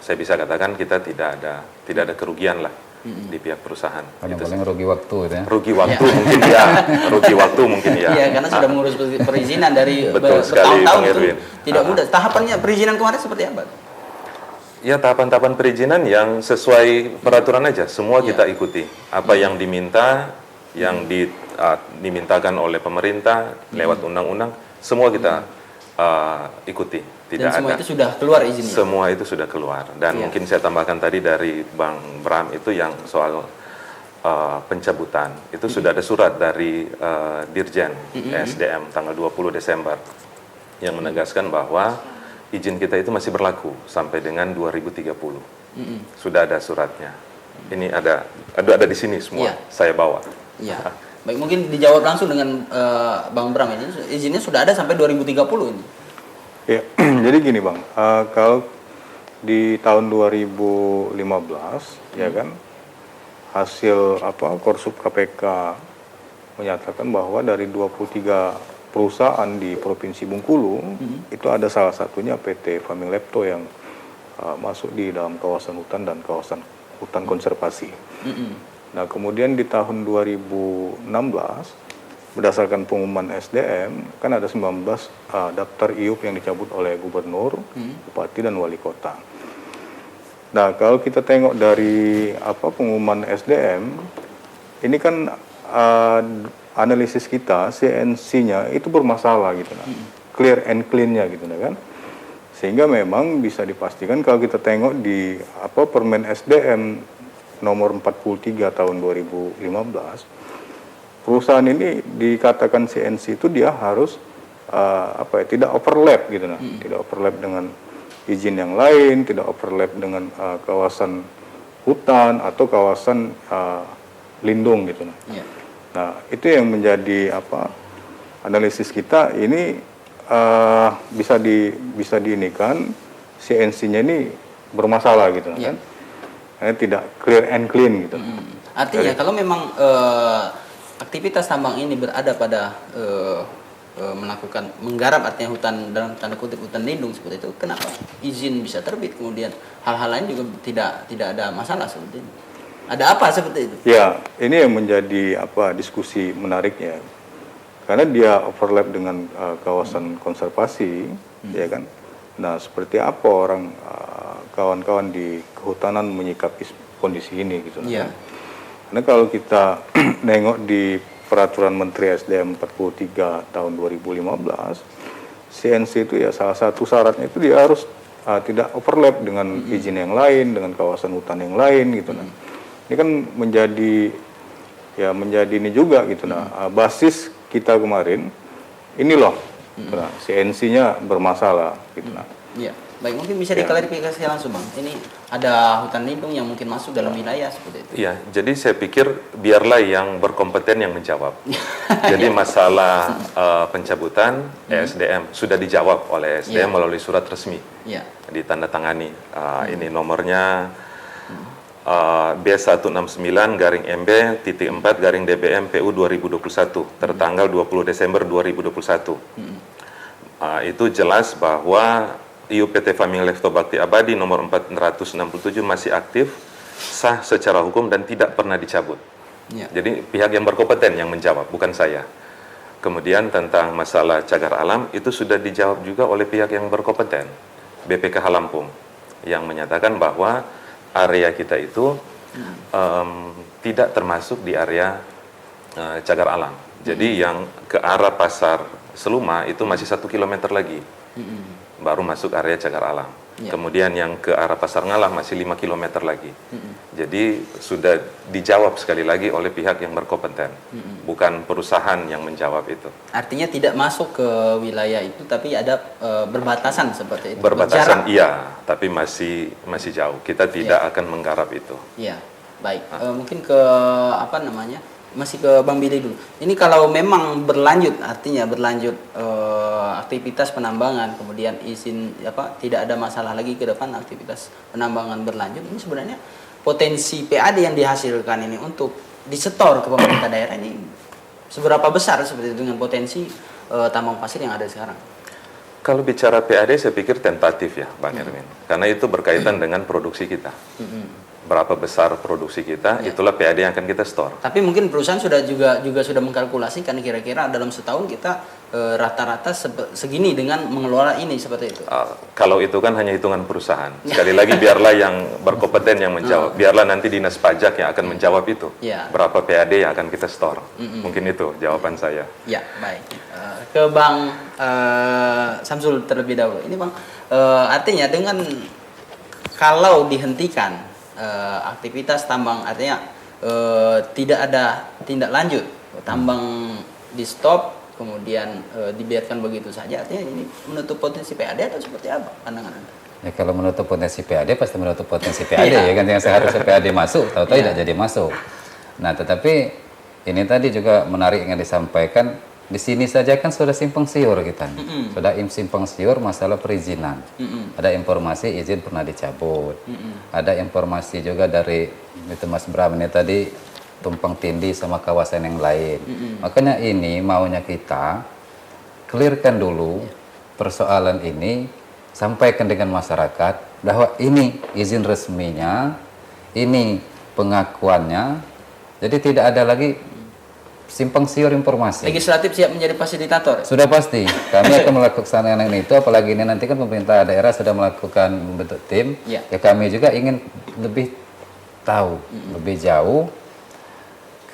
Speaker 12: saya bisa katakan kita tidak ada kerugian lah di pihak perusahaan.
Speaker 9: Paling rugi waktu itu ya.
Speaker 12: Rugi waktu mungkin ya, rugi waktu mungkin ya.
Speaker 7: Iya, karena sudah mengurus perizinan dari
Speaker 12: betul sekali,
Speaker 7: bertahun-tahun
Speaker 12: Bang
Speaker 7: itu
Speaker 12: Erwin.
Speaker 7: tidak mudah. Tahapannya perizinan kemarin seperti apa?
Speaker 12: Ya, tahapan-tahapan perizinan yang sesuai peraturan aja, semua kita ikuti. Apa yang diminta, yang dimintakan oleh pemerintah lewat undang-undang, semua kita ikuti.
Speaker 7: Dan semua itu sudah keluar izinnya?
Speaker 12: Semua itu sudah keluar. Dan mungkin saya tambahkan tadi dari Bang Bram itu yang soal pencabutan. Itu sudah ada surat dari Dirjen SDM tanggal 20 Desember yang menegaskan bahwa izin kita itu masih berlaku sampai dengan 2030. Sudah ada suratnya. Ini ada di sini semua. Saya bawa.
Speaker 7: Iya. Baik, mungkin dijawab langsung dengan Bang Bram ini. Izinnya sudah ada sampai 2030 ini.
Speaker 8: Ya, jadi gini Bang, kalau di tahun 2015 ya kan hasil Korsup KPK menyatakan bahwa dari 23 perusahaan di Provinsi Bengkulu itu ada salah satunya PT Familepto yang masuk di dalam kawasan hutan dan kawasan hutan konservasi. Nah, kemudian di tahun 2016 berdasarkan pengumuman SDM, kan ada 19 daftar IUP yang dicabut oleh gubernur, bupati, dan wali kota. Nah, kalau kita tengok dari pengumuman SDM, ini kan analisis kita, CNC-nya itu bermasalah gitu, clear and clean-nya gitu kan. Sehingga memang bisa dipastikan kalau kita tengok di Permen SDM nomor 43 tahun 2015, perusahaan ini dikatakan CNC itu dia harus tidak overlap gitu tidak overlap dengan izin yang lain, tidak overlap dengan kawasan hutan atau kawasan lindung gitu Nah, itu yang menjadi analisis kita ini bisa diinikan CNC-nya ini bermasalah gitu kan. Karena tidak clear and clean gitu.
Speaker 7: Artinya kalau memang aktivitas tambang ini berada pada menggarap artinya hutan dalam tanda kutip hutan lindung seperti itu, kenapa izin bisa terbit kemudian hal-hal lain juga tidak ada masalah seperti ini? Ada apa seperti itu? Ya, ini yang menjadi diskusi menariknya, karena dia overlap dengan kawasan konservasi, ya kan. Nah, seperti apa orang kawan-kawan di kehutanan menyikapi kondisi ini gitu. Karena kalau kita nengok di Peraturan Menteri SDM 43 tahun 2015, CNC itu ya salah satu syaratnya itu dia harus tidak overlap dengan izin yang lain, dengan kawasan hutan yang lain gitu. Ini kan menjadi ini juga gitu. Basis kita kemarin ini loh, CNC-nya bermasalah gitu. Iya. Baik, mungkin bisa diklarifikasi langsung Bang. Ini ada hutan lindung yang mungkin masuk dalam wilayah seperti itu.
Speaker 12: Iya, jadi saya pikir biarlah yang berkompeten yang menjawab. Jadi masalah pencabutan SDM sudah dijawab oleh SDM melalui surat resmi. Ditandatangani. Ini nomornya B169-MB-4-DBM PU 2021 tertanggal 20 Desember 2021. Itu jelas bahwa IU PT Family Lefto Bakti Abadi nomor 467 masih aktif, sah secara hukum dan tidak pernah dicabut.
Speaker 7: Ya.
Speaker 12: Jadi pihak yang berkompeten yang menjawab, bukan saya. Kemudian tentang masalah cagar alam itu sudah dijawab juga oleh pihak yang berkompeten, BPKH Lampung, yang menyatakan bahwa area kita itu tidak termasuk di area cagar alam. Jadi yang ke arah pasar Seluma itu masih 1 kilometer lagi, baru masuk area cagar alam.
Speaker 7: Ya.
Speaker 12: Kemudian yang ke arah pasar Ngalah masih 5 kilometer lagi. Jadi sudah dijawab sekali lagi oleh pihak yang berkompeten, bukan perusahaan yang menjawab itu.
Speaker 7: Artinya tidak masuk ke wilayah itu, tapi ada berbatasan seperti itu.
Speaker 12: Berbatasan iya, tapi masih jauh. Kita tidak akan menggarap itu.
Speaker 7: Iya, baik. Mungkin ke apa namanya? Masih ke Bang Billy dulu. Ini kalau memang berlanjut, artinya berlanjut aktivitas penambangan, kemudian izin tidak ada masalah lagi ke depan aktivitas penambangan berlanjut. Ini sebenarnya potensi PAD yang dihasilkan ini untuk disetor ke pemerintah daerah ini seberapa besar seperti itu dengan potensi tambang pasir yang ada sekarang?
Speaker 12: Kalau bicara PAD saya pikir tentatif ya Bang Erwin, karena itu berkaitan dengan produksi kita. Berapa besar produksi kita, itulah PAD yang akan kita store.
Speaker 7: Tapi mungkin perusahaan juga sudah mengkalkulasikan kira-kira dalam setahun kita rata-rata segini dengan mengelola ini seperti itu.
Speaker 12: Kalau itu kan hanya hitungan perusahaan. Sekali lagi biarlah yang berkompeten yang menjawab. Biarlah nanti dinas pajak yang akan menjawab itu.
Speaker 7: Ya.
Speaker 12: Berapa PAD yang akan kita store. Mungkin itu jawaban saya.
Speaker 7: Ya, baik. Ke Bang Samsul terlebih dahulu. Ini Bang, artinya dengan kalau dihentikan aktivitas tambang, artinya tidak ada tindak lanjut, tambang di stop kemudian dibiarkan begitu saja, artinya ini menutup potensi PAD atau seperti apa pandangan Anda?
Speaker 9: Ya, kalau menutup potensi PAD pasti menutup potensi PAD ya kan, yang seharusnya PAD masuk tahu-tahu tidak jadi masuk. Nah, tetapi ini tadi juga menarik yang disampaikan. Di sini saja kan sudah simpang siur kita, sudah simpang siur masalah perizinan. Ada informasi izin pernah dicabut, ada informasi juga dari itu Mas Bram ini tadi tumpang tindih sama kawasan yang lain. Makanya ini maunya kita clearkan dulu persoalan ini, sampaikan dengan masyarakat bahwa ini izin resminya, ini pengakuannya, jadi tidak ada lagi simpang siur informasi.
Speaker 7: Legislatif siap menjadi fasilitator?
Speaker 9: Sudah pasti. Kami akan melakukan itu, apalagi ini nanti kan pemerintah daerah sudah melakukan membentuk tim. Ya kami juga ingin lebih tahu, lebih jauh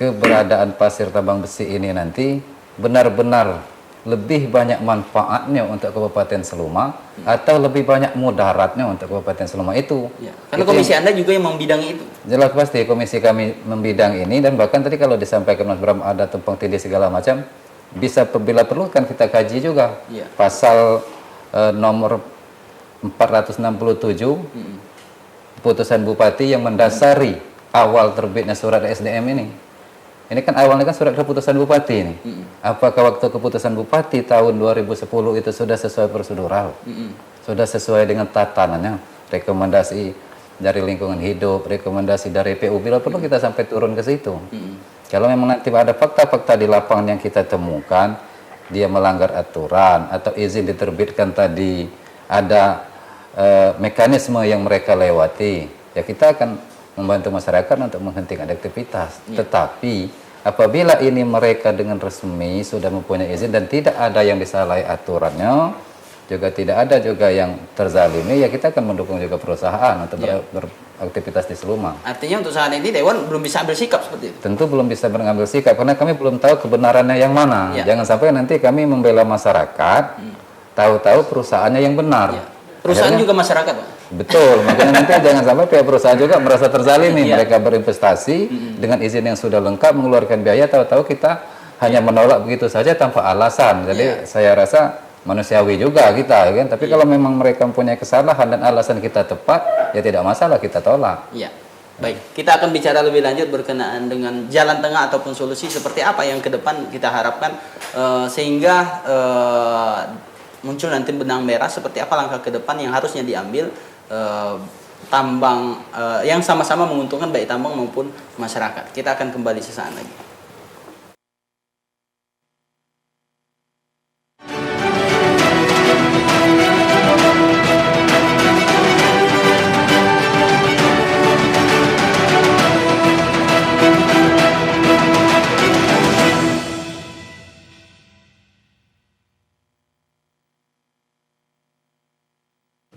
Speaker 9: keberadaan pasir tambang besi ini nanti benar-benar lebih banyak manfaatnya untuk Kabupaten Seluma atau lebih banyak mudaratnya untuk Kabupaten Seluma itu.
Speaker 7: Ya. Karena komisi Anda juga yang membidangi itu.
Speaker 9: Jelas pasti komisi kami membidang ini, dan bahkan tadi kalau disampaikan Mas Bram ada tumpang tindih segala macam, bisa bila perlu kan kita kaji juga. Pasal nomor 467 keputusan Bupati yang mendasari awal terbitnya surat SDM ini. Ini kan awalnya kan surat keputusan Bupati ini. Apakah waktu keputusan Bupati tahun 2010 itu sudah sesuai prosedural? Sudah sesuai dengan tatanannya? Rekomendasi dari lingkungan hidup, rekomendasi dari PU, bila perlu kita sampai turun ke situ. Kalau memang nanti ada fakta-fakta di lapangan yang kita temukan, dia melanggar aturan atau izin diterbitkan tadi, ada mekanisme yang mereka lewati, ya kita akan membantu masyarakat untuk menghentikan aktivitas. Tetapi apabila ini mereka dengan resmi sudah mempunyai izin dan tidak ada yang disalahi aturannya, juga tidak ada juga yang terzalimi, ya kita akan mendukung juga perusahaan untuk beraktivitas di Seluma.
Speaker 7: Artinya untuk saat ini Dewan belum bisa ambil sikap seperti itu?
Speaker 9: Tentu belum bisa mengambil sikap karena kami belum tahu kebenarannya yang mana. Jangan sampai nanti kami membela masyarakat, tahu-tahu perusahaannya yang benar.
Speaker 7: Perusahaan juga masyarakat, Pak?
Speaker 9: Betul, makanya nanti jangan sampai pihak perusahaan juga merasa terzalimi. Mereka berinvestasi dengan izin yang sudah lengkap, mengeluarkan biaya, tahu-tahu kita hanya menolak begitu saja tanpa alasan. Jadi saya rasa manusiawi juga kita, kan? Tapi kalau memang mereka mempunyai kesalahan dan alasan kita tepat, ya tidak masalah, kita tolak.
Speaker 7: Iya. Baik, kita akan bicara lebih lanjut berkenaan dengan jalan tengah ataupun solusi seperti apa yang ke depan kita harapkan sehingga muncul nanti benang merah seperti apa langkah ke depan yang harusnya diambil tambang yang sama-sama menguntungkan baik tambang maupun masyarakat. Kita akan kembali sesaat lagi.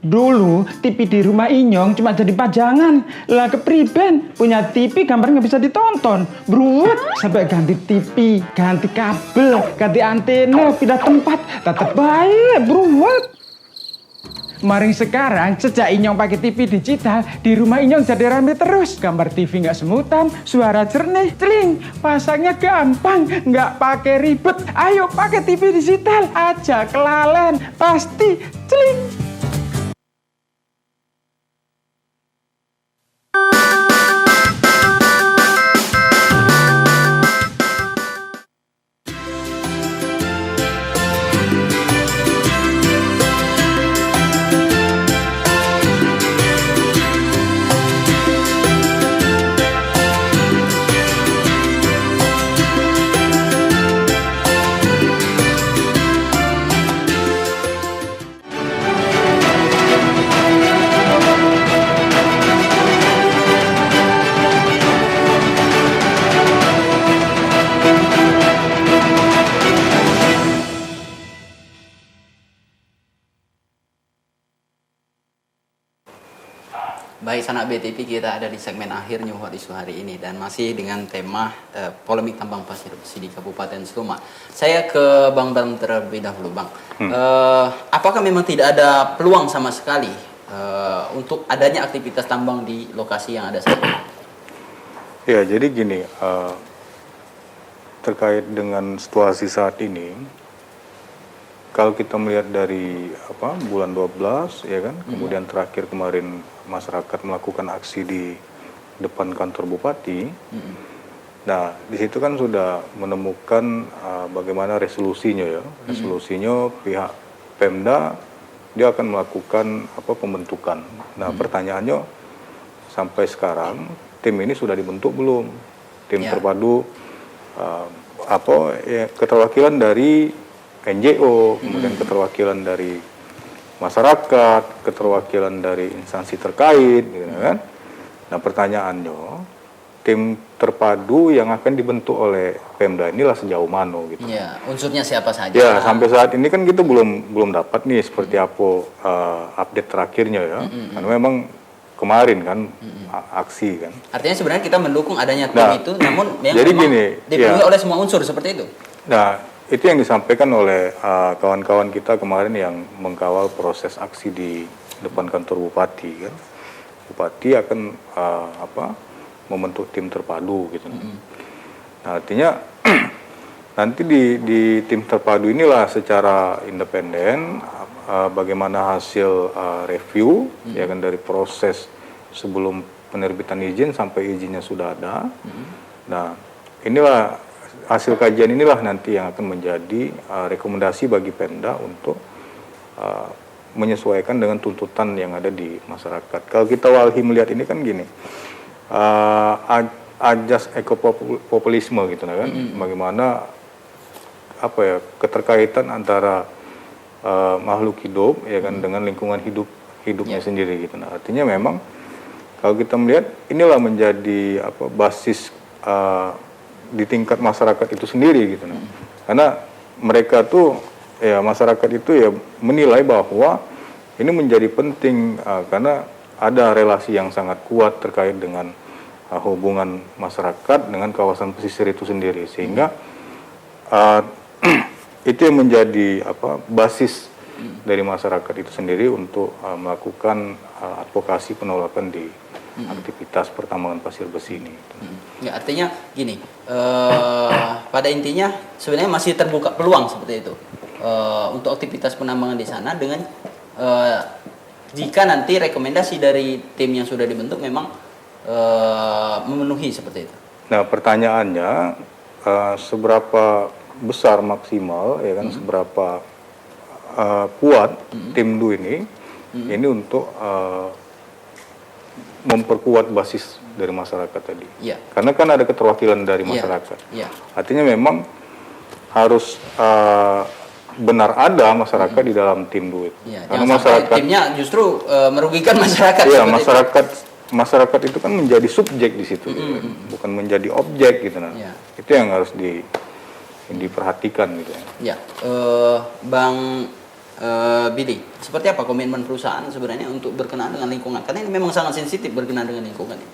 Speaker 15: Dulu TV di rumah Inyong cuma jadi pajangan. Lah kepriben punya TV gambar nggak bisa ditonton. Beruat sampai ganti TV, ganti kabel, ganti antena, pindah tempat. Tetap baik, beruat. Maring sekarang sejak Inyong pakai TV digital, di rumah Inyong jadi rame terus. Gambar TV nggak semutan, suara jernih, celing. Pasangnya gampang, nggak pakai ribet. Ayo pakai TV digital aja, kelalen pasti celing.
Speaker 7: Baik, Sanak BTV, kita ada di segmen akhir New Hot Issue hari ini dan masih dengan tema polemik tambang pasir besi di Kabupaten Seluma. Saya ke Bang Bram terlebih dahulu, Bang. Apakah memang tidak ada peluang sama sekali untuk adanya aktivitas tambang di lokasi yang ada saat ini?
Speaker 8: Ya, jadi gini, terkait dengan situasi saat ini, kalau kita melihat dari bulan 12 ya kan, kemudian terakhir kemarin masyarakat melakukan aksi di depan kantor bupati. Nah, di situ kan sudah menemukan bagaimana resolusinya ya. Resolusinya pihak Pemda dia akan melakukan pembentukan. Nah, pertanyaannya sampai sekarang tim ini sudah dibentuk belum? Tim terpadu keterwakilan dari NGO, kemudian keterwakilan dari masyarakat, keterwakilan dari instansi terkait, gitu kan. Nah, pertanyaannya, tim terpadu yang akan dibentuk oleh Pemda inilah sejauh mana gitu.
Speaker 7: Ya, unsurnya siapa saja?
Speaker 8: Ya, sampai saat ini kan kita belum dapat nih seperti apa update terakhirnya ya. Karena memang kemarin kan aksi kan.
Speaker 7: Artinya sebenarnya kita mendukung adanya tim itu, namun yang
Speaker 8: jadi
Speaker 7: memang
Speaker 8: gini,
Speaker 7: dipenuhi oleh semua unsur seperti itu.
Speaker 8: Nah, itu yang disampaikan oleh kawan-kawan kita kemarin yang mengkawal proses aksi di depan kantor bupati kan. Bupati akan membentuk tim terpadu gitu. Nah, artinya nanti di tim terpadu inilah secara independen bagaimana hasil review ya kan dari proses sebelum penerbitan izin sampai izinnya sudah ada. Nah, inilah hasil kajian inilah nanti yang akan menjadi rekomendasi bagi Pemda untuk menyesuaikan dengan tuntutan yang ada di masyarakat. Kalau kita walhi melihat ini kan gini, ajas ekopopulisme gitu kan, bagaimana keterkaitan antara makhluk hidup ya kan dengan lingkungan hidupnya sendiri gitu. Nah, artinya memang kalau kita melihat inilah menjadi basis di tingkat masyarakat itu sendiri gitu. Karena mereka tuh ya masyarakat itu ya menilai bahwa ini menjadi penting karena ada relasi yang sangat kuat terkait dengan hubungan masyarakat dengan kawasan pesisir itu sendiri, sehingga itu yang menjadi basis dari masyarakat itu sendiri untuk melakukan advokasi penolakan di aktivitas pertambangan pasir besi ini.
Speaker 7: Ya, artinya gini, pada intinya sebenarnya masih terbuka peluang seperti itu untuk aktivitas penambangan di sana dengan jika nanti rekomendasi dari tim yang sudah dibentuk memang memenuhi seperti itu.
Speaker 8: Nah, pertanyaannya seberapa besar maksimal ya kan, seberapa kuat tim DU ini untuk memperkuat basis dari masyarakat tadi.
Speaker 7: Ya.
Speaker 8: Karena kan ada keterwakilan dari masyarakat.
Speaker 7: Ya.
Speaker 8: Artinya memang harus benar ada masyarakat di dalam tim DU itu.
Speaker 7: Ya,
Speaker 8: karena masyarakat
Speaker 7: timnya justru merugikan masyarakat.
Speaker 8: Iya, masyarakat itu kan menjadi subjek di situ, bukan menjadi objek gitu. Nah, itu yang harus diperhatikan gitu ya.
Speaker 7: Ya, Bang Billy, seperti apa komitmen perusahaan sebenarnya untuk berkenaan dengan lingkungan? Karena ini memang sangat sensitif berkenaan dengan lingkungan ini.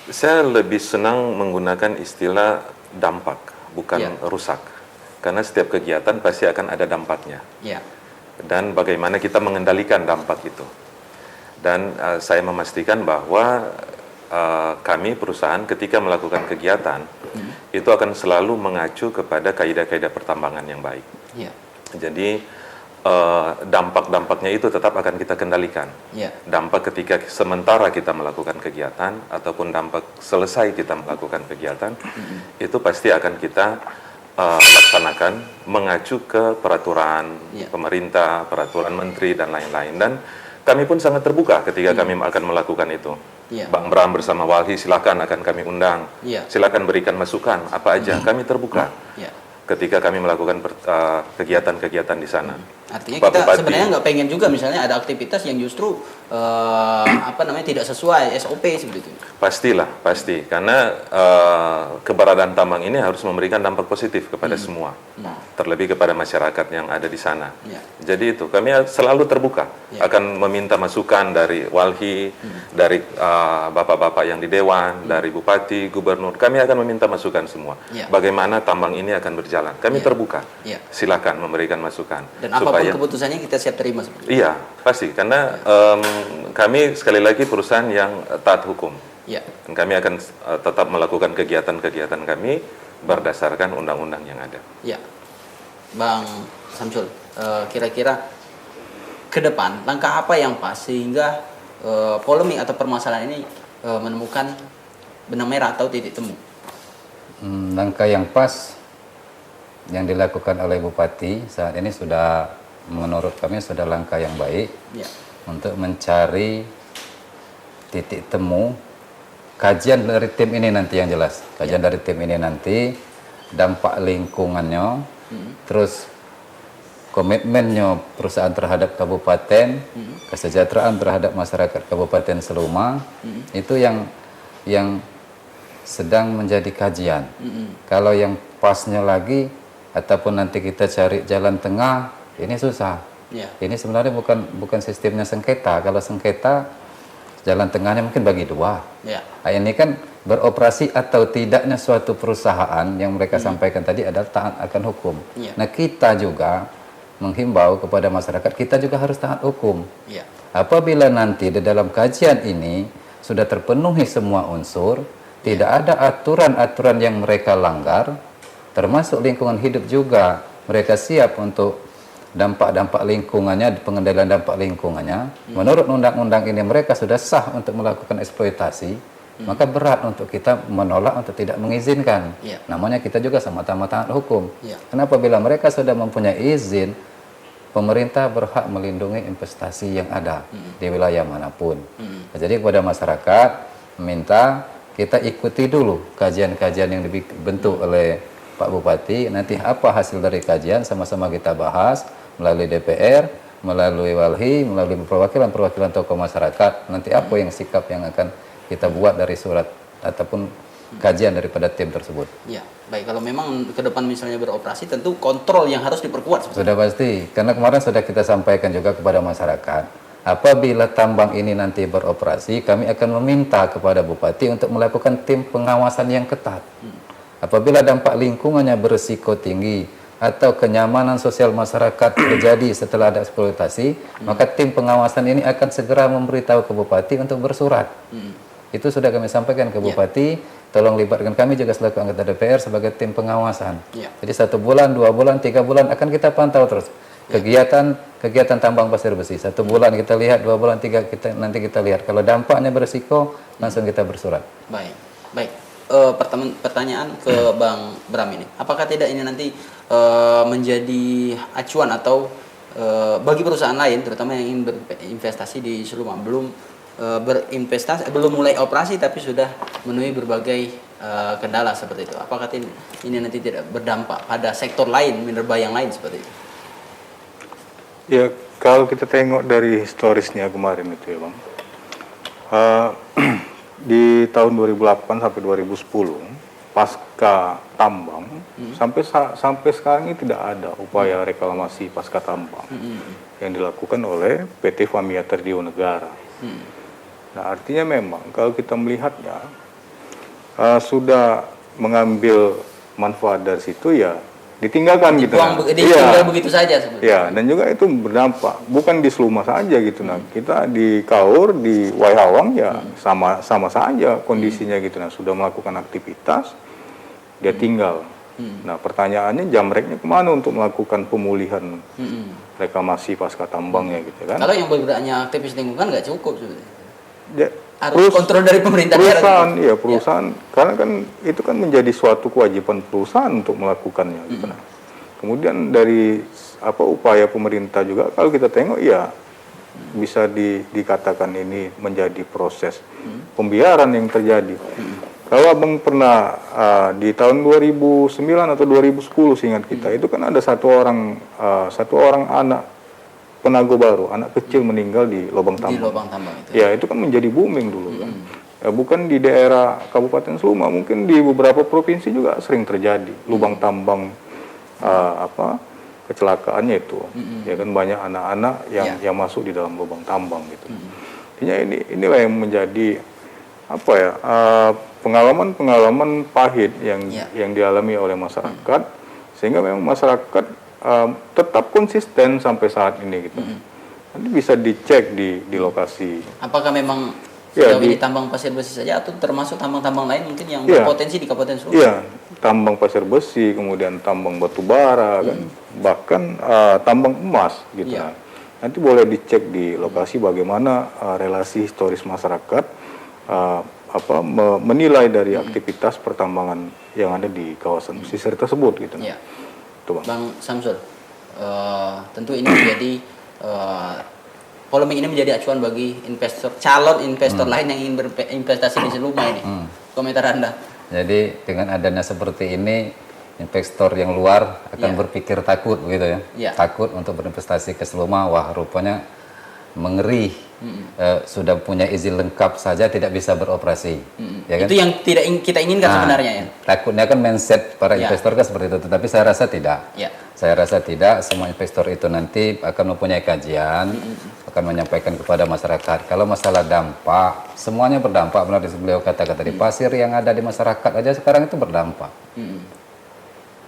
Speaker 12: Saya lebih senang menggunakan istilah dampak, bukan rusak. Karena setiap kegiatan pasti akan ada dampaknya.
Speaker 7: Ya.
Speaker 12: Dan bagaimana kita mengendalikan dampak itu. Dan saya memastikan bahwa kami perusahaan ketika melakukan kegiatan itu akan selalu mengacu kepada kaidah-kaidah pertambangan yang baik.
Speaker 7: Ya.
Speaker 12: Jadi dampak-dampaknya itu tetap akan kita kendalikan.
Speaker 7: Ya.
Speaker 12: Dampak ketika sementara kita melakukan kegiatan ataupun dampak selesai kita melakukan kegiatan itu pasti akan kita laksanakan mengacu ke peraturan pemerintah, peraturan menteri dan lain-lain. Dan kami pun sangat terbuka ketika kami akan melakukan itu. Bang Bram bersama Walhi silakan akan kami undang. Silakan berikan masukan apa aja, kami terbuka. Ketika kami melakukan kegiatan-kegiatan di sana.
Speaker 7: Artinya kita sebenarnya nggak pengen juga misalnya ada aktivitas yang justru tidak sesuai SOP seperti itu.
Speaker 12: Pastilah, pasti. Karena keberadaan tambang ini harus memberikan dampak positif kepada semua. Terlebih kepada masyarakat yang ada di sana. Jadi itu, kami selalu terbuka. Akan meminta masukan dari Walhi, dari bapak-bapak yang di Dewan, dari Bupati, Gubernur. Kami akan meminta masukan semua. Bagaimana tambang ini akan berjalan. Kami terbuka. Silakan memberikan masukan.
Speaker 7: Dan apapun keputusannya kita siap terima seperti itu.
Speaker 12: Iya, pasti. Karena kami sekali lagi perusahaan yang taat hukum. Dan kami akan tetap melakukan kegiatan-kegiatan kami berdasarkan undang-undang yang ada.
Speaker 7: Ya, Bang Samsul, kira-kira ke depan langkah apa yang pas sehingga polemik atau permasalahan ini menemukan benang merah atau titik temu?
Speaker 9: Langkah yang pas yang dilakukan oleh Bupati saat ini sudah, menurut kami sudah langkah yang baik untuk mencari titik temu. Kajian dari tim ini nanti yang jelas, kajian dari tim ini nanti dampak lingkungannya, terus komitmennya perusahaan terhadap kabupaten, kesejahteraan terhadap masyarakat Kabupaten Seluma, itu yang sedang menjadi kajian. Kalau yang pasnya lagi ataupun nanti kita cari jalan tengah, ini susah. Ini sebenarnya bukan sistemnya sengketa. Kalau sengketa jalan tengahnya mungkin bagi dua. Nah, ini kan beroperasi atau tidaknya suatu perusahaan yang mereka sampaikan tadi adalah taat akan hukum. Nah, kita juga menghimbau kepada masyarakat, kita juga harus taat hukum. Apabila nanti di dalam kajian ini sudah terpenuhi semua unsur, tidak ada aturan-aturan yang mereka langgar, termasuk lingkungan hidup juga, mereka siap untuk dampak-dampak lingkungannya, pengendalian dampak lingkungannya. Menurut undang-undang ini mereka sudah sah untuk melakukan eksploitasi, maka berat untuk kita menolak untuk tidak mengizinkan. Namanya kita juga sama-sama taat hukum. Kenapa? Bila mereka sudah mempunyai izin, pemerintah berhak melindungi investasi yang ada di wilayah manapun. Jadi kepada masyarakat minta kita ikuti dulu kajian-kajian yang dibentuk oleh Pak Bupati. Nanti apa hasil dari kajian sama-sama kita bahas melalui DPR, melalui Walhi, melalui perwakilan-perwakilan tokoh masyarakat. Nanti apa yang sikap yang akan kita buat dari surat ataupun kajian daripada tim tersebut.
Speaker 7: Ya, baik. Kalau memang ke depan misalnya beroperasi, tentu kontrol yang harus diperkuat.
Speaker 9: Sudah pasti, karena kemarin sudah kita sampaikan juga kepada masyarakat. Apabila tambang ini nanti beroperasi, kami akan meminta kepada Bupati untuk melakukan tim pengawasan yang ketat. Apabila dampak lingkungannya berisiko tinggi atau kenyamanan sosial masyarakat terjadi setelah ada eksploitasi, maka tim pengawasan ini akan segera memberitahu ke Bupati untuk bersurat. Itu sudah kami sampaikan ke Bupati, tolong libatkan kami juga selaku anggota DPR sebagai tim pengawasan. Jadi 1 bulan, 2 bulan, 3 bulan akan kita pantau terus. Kegiatan tambang pasir besi 1 bulan kita lihat, 2 bulan, 3 nanti kita lihat. Kalau dampaknya berisiko, langsung kita bersurat.
Speaker 7: Baik. Pertanyaan ke Bang Bram ini, apakah tidak ini nanti menjadi acuan atau bagi perusahaan lain, terutama yang ingin berinvestasi di Seluma, belum mulai operasi tapi sudah memenuhi berbagai kendala seperti itu. Apakah ini nanti tidak berdampak pada sektor lain, minerba yang lain seperti itu?
Speaker 8: Ya, kalau kita tengok dari historisnya kemarin itu ya Bang, di tahun 2008 sampai 2010 pasca tambang sampai sekarang ini tidak ada upaya reklamasi pasca tambang yang dilakukan oleh PT Famia Terdio Negara. Nah, artinya memang kalau kita melihatnya sudah mengambil manfaat dari situ ya ditinggalkan gitu.
Speaker 7: Ditinggal begitu saja sebenarnya.
Speaker 8: Ya, dan juga itu berdampak bukan di Seluma saja gitu. Nah, kita di Kaur, di Waihawang ya sama saja kondisinya gitu. Nah, sudah melakukan aktivitas dia tinggal. Nah, pertanyaannya jamreknya kemana untuk melakukan pemulihan reklamasi pasca tambangnya gitu kan?
Speaker 7: Kalau yang bergeraknya aktivis lingkungan nggak cukup sebenarnya.
Speaker 8: Ya,
Speaker 7: harus kontrol dari pemerintah
Speaker 8: perusahaan, ya perusahaan, karena kan itu kan menjadi suatu kewajiban perusahaan untuk melakukannya. Gitu. Nah, kemudian dari upaya pemerintah juga kalau kita tengok ya bisa dikatakan ini menjadi proses pembiaran yang terjadi. Kalau abang pernah di tahun 2009 atau 2010 seingat kita itu kan ada satu orang anak Penago Baru, anak kecil meninggal di lubang tambang.
Speaker 7: Di lubang tambang itu.
Speaker 8: Ya, itu kan menjadi booming dulu kan. Ya, bukan di daerah Kabupaten Seluma, mungkin di beberapa provinsi juga sering terjadi lubang tambang kecelakaannya itu. Ya kan banyak anak-anak yang masuk di dalam lubang tambang gitu. Artinya inilah yang menjadi pengalaman pahit yang dialami oleh masyarakat sehingga memang masyarakat tetap konsisten sampai saat ini gitu. Nanti bisa dicek di lokasi.
Speaker 7: Apakah memang sejauh ini tambang pasir besi saja atau termasuk tambang-tambang lain mungkin yang berpotensi di Kabupaten Seluma?
Speaker 8: Iya, tambang pasir besi, kemudian tambang batu bara kan, bahkan tambang emas gitu. Nah, nanti boleh dicek di lokasi bagaimana relasi historis masyarakat menilai dari aktivitas pertambangan yang ada di kawasan pesisir tersebut gitu.
Speaker 7: Iya. Bang Samsul, tentu ini menjadi polemik ini menjadi acuan bagi calon investor lain yang ingin berinvestasi di Seluma ini. Komentar Anda?
Speaker 9: Jadi dengan adanya seperti ini, investor yang luar akan berpikir takut begitu ya, takut untuk berinvestasi ke Seluma. Wah, rupanya mengeri, sudah punya izin lengkap saja tidak bisa beroperasi. Ya kan?
Speaker 7: Itu yang tidak kita inginkan sebenarnya ya.
Speaker 9: Takutnya kan mindset para investor kan seperti itu, tetapi saya rasa tidak. Saya rasa tidak, semua investor itu nanti akan mempunyai kajian, akan menyampaikan kepada masyarakat. Kalau masalah dampak, semuanya berdampak, benar beliau katakan tadi, pasir yang ada di masyarakat aja sekarang itu berdampak.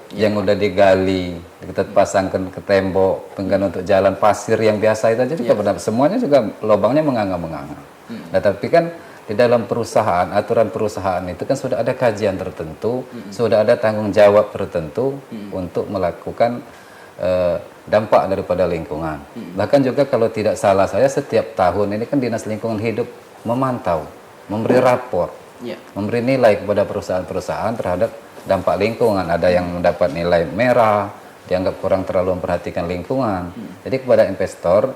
Speaker 9: Yang udah digali, kita pasangkan ke tembok, penggan untuk jalan pasir yang biasa itu aja juga berdampak. Semuanya juga lubangnya menganga-menganga. Nah, tapi kan di dalam perusahaan, aturan perusahaan itu kan sudah ada kajian tertentu, sudah ada tanggung jawab tertentu untuk melakukan dampak daripada lingkungan. Bahkan juga kalau tidak salah saya setiap tahun ini kan Dinas Lingkungan Hidup memantau, memberi rapor, memberi nilai kepada perusahaan-perusahaan terhadap dampak lingkungan. Ada yang mendapat nilai merah, dianggap kurang terlalu memperhatikan lingkungan. Jadi kepada investor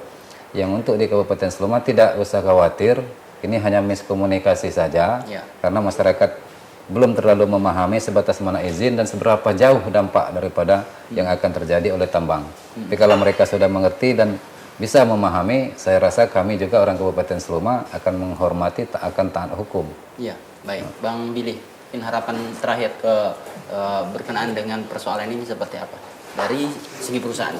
Speaker 9: yang untuk di Kabupaten Seluma tidak usah khawatir, ini hanya miskomunikasi saja, karena masyarakat belum terlalu memahami sebatas mana izin dan seberapa jauh dampak daripada yang akan terjadi oleh tambang. Tapi kalau mereka sudah mengerti dan bisa memahami, saya rasa kami juga orang Kabupaten Seluma akan menghormati, akan taat hukum.
Speaker 7: Iya, baik. Bang Billy, harapan terakhir berkenaan dengan persoalan ini seperti apa dari segi perusahaan?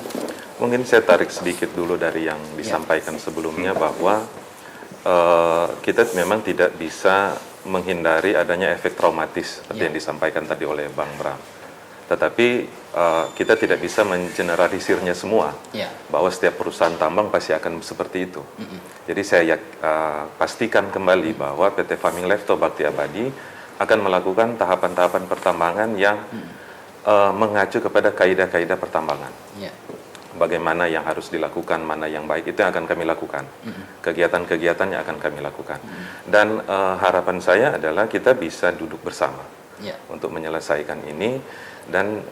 Speaker 12: Mungkin saya tarik sedikit dulu dari yang disampaikan sebelumnya bahwa kita memang tidak bisa menghindari adanya efek traumatis seperti yang disampaikan tadi oleh Bang Bram. Tetapi kita tidak bisa mengeneralisirnya semua bahwa setiap perusahaan tambang pasti akan seperti itu. Jadi saya pastikan kembali bahwa PT Faming Lefto Bakti Abadi akan melakukan tahapan-tahapan pertambangan yang mengacu kepada kaidah-kaidah pertambangan. Bagaimana yang harus dilakukan, mana yang baik, itu yang akan kami lakukan. Kegiatan-kegiatan yang akan kami lakukan. Dan harapan saya adalah kita bisa duduk bersama untuk menyelesaikan ini. Dan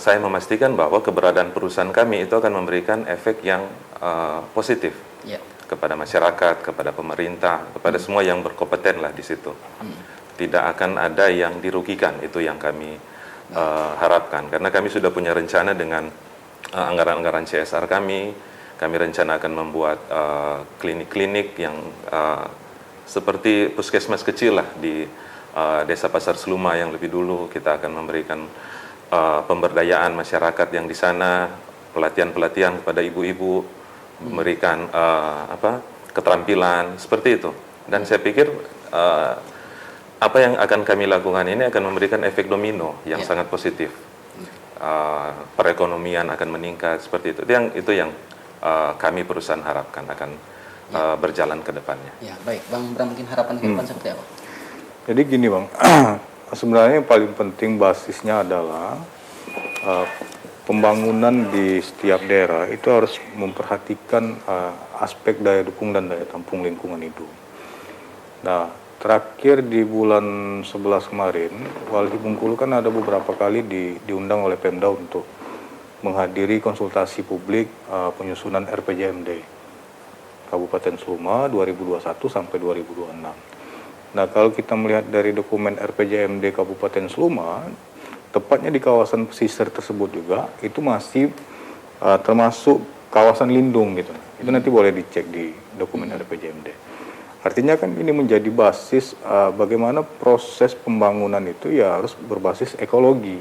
Speaker 12: saya memastikan bahwa keberadaan perusahaan kami itu akan memberikan efek yang positif kepada masyarakat, kepada pemerintah, kepada semua yang berkompeten lah di situ. Tidak akan ada yang dirugikan, itu yang kami harapkan. Karena kami sudah punya rencana dengan anggaran-anggaran CSR kami rencana akan membuat klinik-klinik yang seperti puskesmas kecil lah di Desa Pasar Seluma yang lebih dulu, kita akan memberikan pemberdayaan masyarakat yang di sana, pelatihan-pelatihan kepada ibu-ibu, memberikan keterampilan seperti itu. Dan saya pikir apa yang akan kami lakukan ini akan memberikan efek domino yang sangat positif. Perekonomian akan meningkat seperti itu. Itu yang kami perusahaan harapkan akan berjalan ke depannya.
Speaker 7: Ya, baik. Bang Bram, mungkin harapan ke depan seperti apa?
Speaker 8: Jadi gini Bang, sebenarnya yang paling penting basisnya adalah pembangunan di setiap daerah itu harus memperhatikan aspek daya dukung dan daya tampung lingkungan hidup. Nah, terakhir di bulan 11 kemarin, Walhi Bengkulu kan ada beberapa kali diundang oleh Pemda untuk menghadiri konsultasi publik penyusunan RPJMD Kabupaten Seluma 2021 sampai 2026. Nah, kalau kita melihat dari dokumen RPJMD Kabupaten Seluma, tepatnya di kawasan pesisir tersebut juga, itu masih termasuk kawasan lindung gitu. Itu nanti boleh dicek di dokumen RPJMD. Artinya kan ini menjadi basis bagaimana proses pembangunan itu ya harus berbasis ekologi,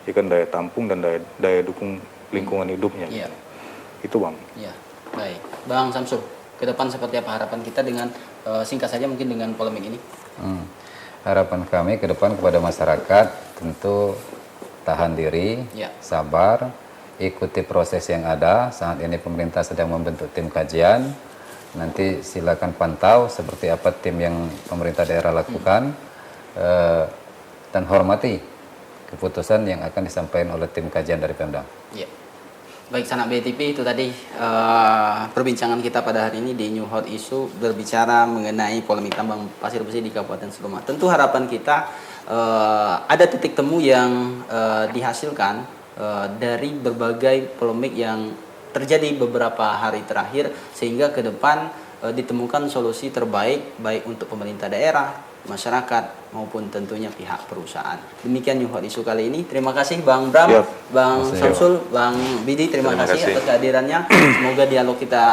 Speaker 8: ya kan, daya tampung dan daya dukung lingkungan hidupnya. Gitu. Itu Bang.
Speaker 7: Ya, baik. Bang Samsul, ke depan seperti apa harapan kita dengan singkat saja mungkin dengan polemik ini?
Speaker 9: Harapan kami ke depan kepada masyarakat tentu tahan diri, sabar, ikuti proses yang ada. Saat ini pemerintah sedang membentuk tim kajian. Nanti silakan pantau seperti apa tim yang pemerintah daerah lakukan dan hormati keputusan yang akan disampaikan oleh tim kajian dari Pemda.
Speaker 7: Ya. Baik, Sanak BTV, itu tadi perbincangan kita pada hari ini di New Hot Issue berbicara mengenai polemik tambang pasir besi di Kabupaten Seluma. Tentu harapan kita ada titik temu yang dihasilkan dari berbagai polemik yang terjadi beberapa hari terakhir, sehingga ke depan ditemukan solusi terbaik baik untuk pemerintah daerah, masyarakat maupun tentunya pihak perusahaan. Demikian New Hot Issue kali ini. Terima kasih Bang Bram, Bang Samsul, Bang Bidi, terima kasih atas kehadirannya. Semoga dialog kita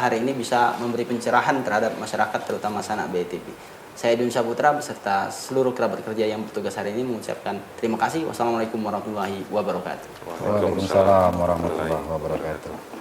Speaker 7: hari ini bisa memberi pencerahan terhadap masyarakat, terutama Sanak BTV. Saya Dun Saputra beserta seluruh kerabat kerja yang bertugas hari ini mengucapkan terima kasih. Wassalamualaikum warahmatullahi wabarakatuh.
Speaker 9: Waalaikumsalam warahmatullahi wabarakatuh.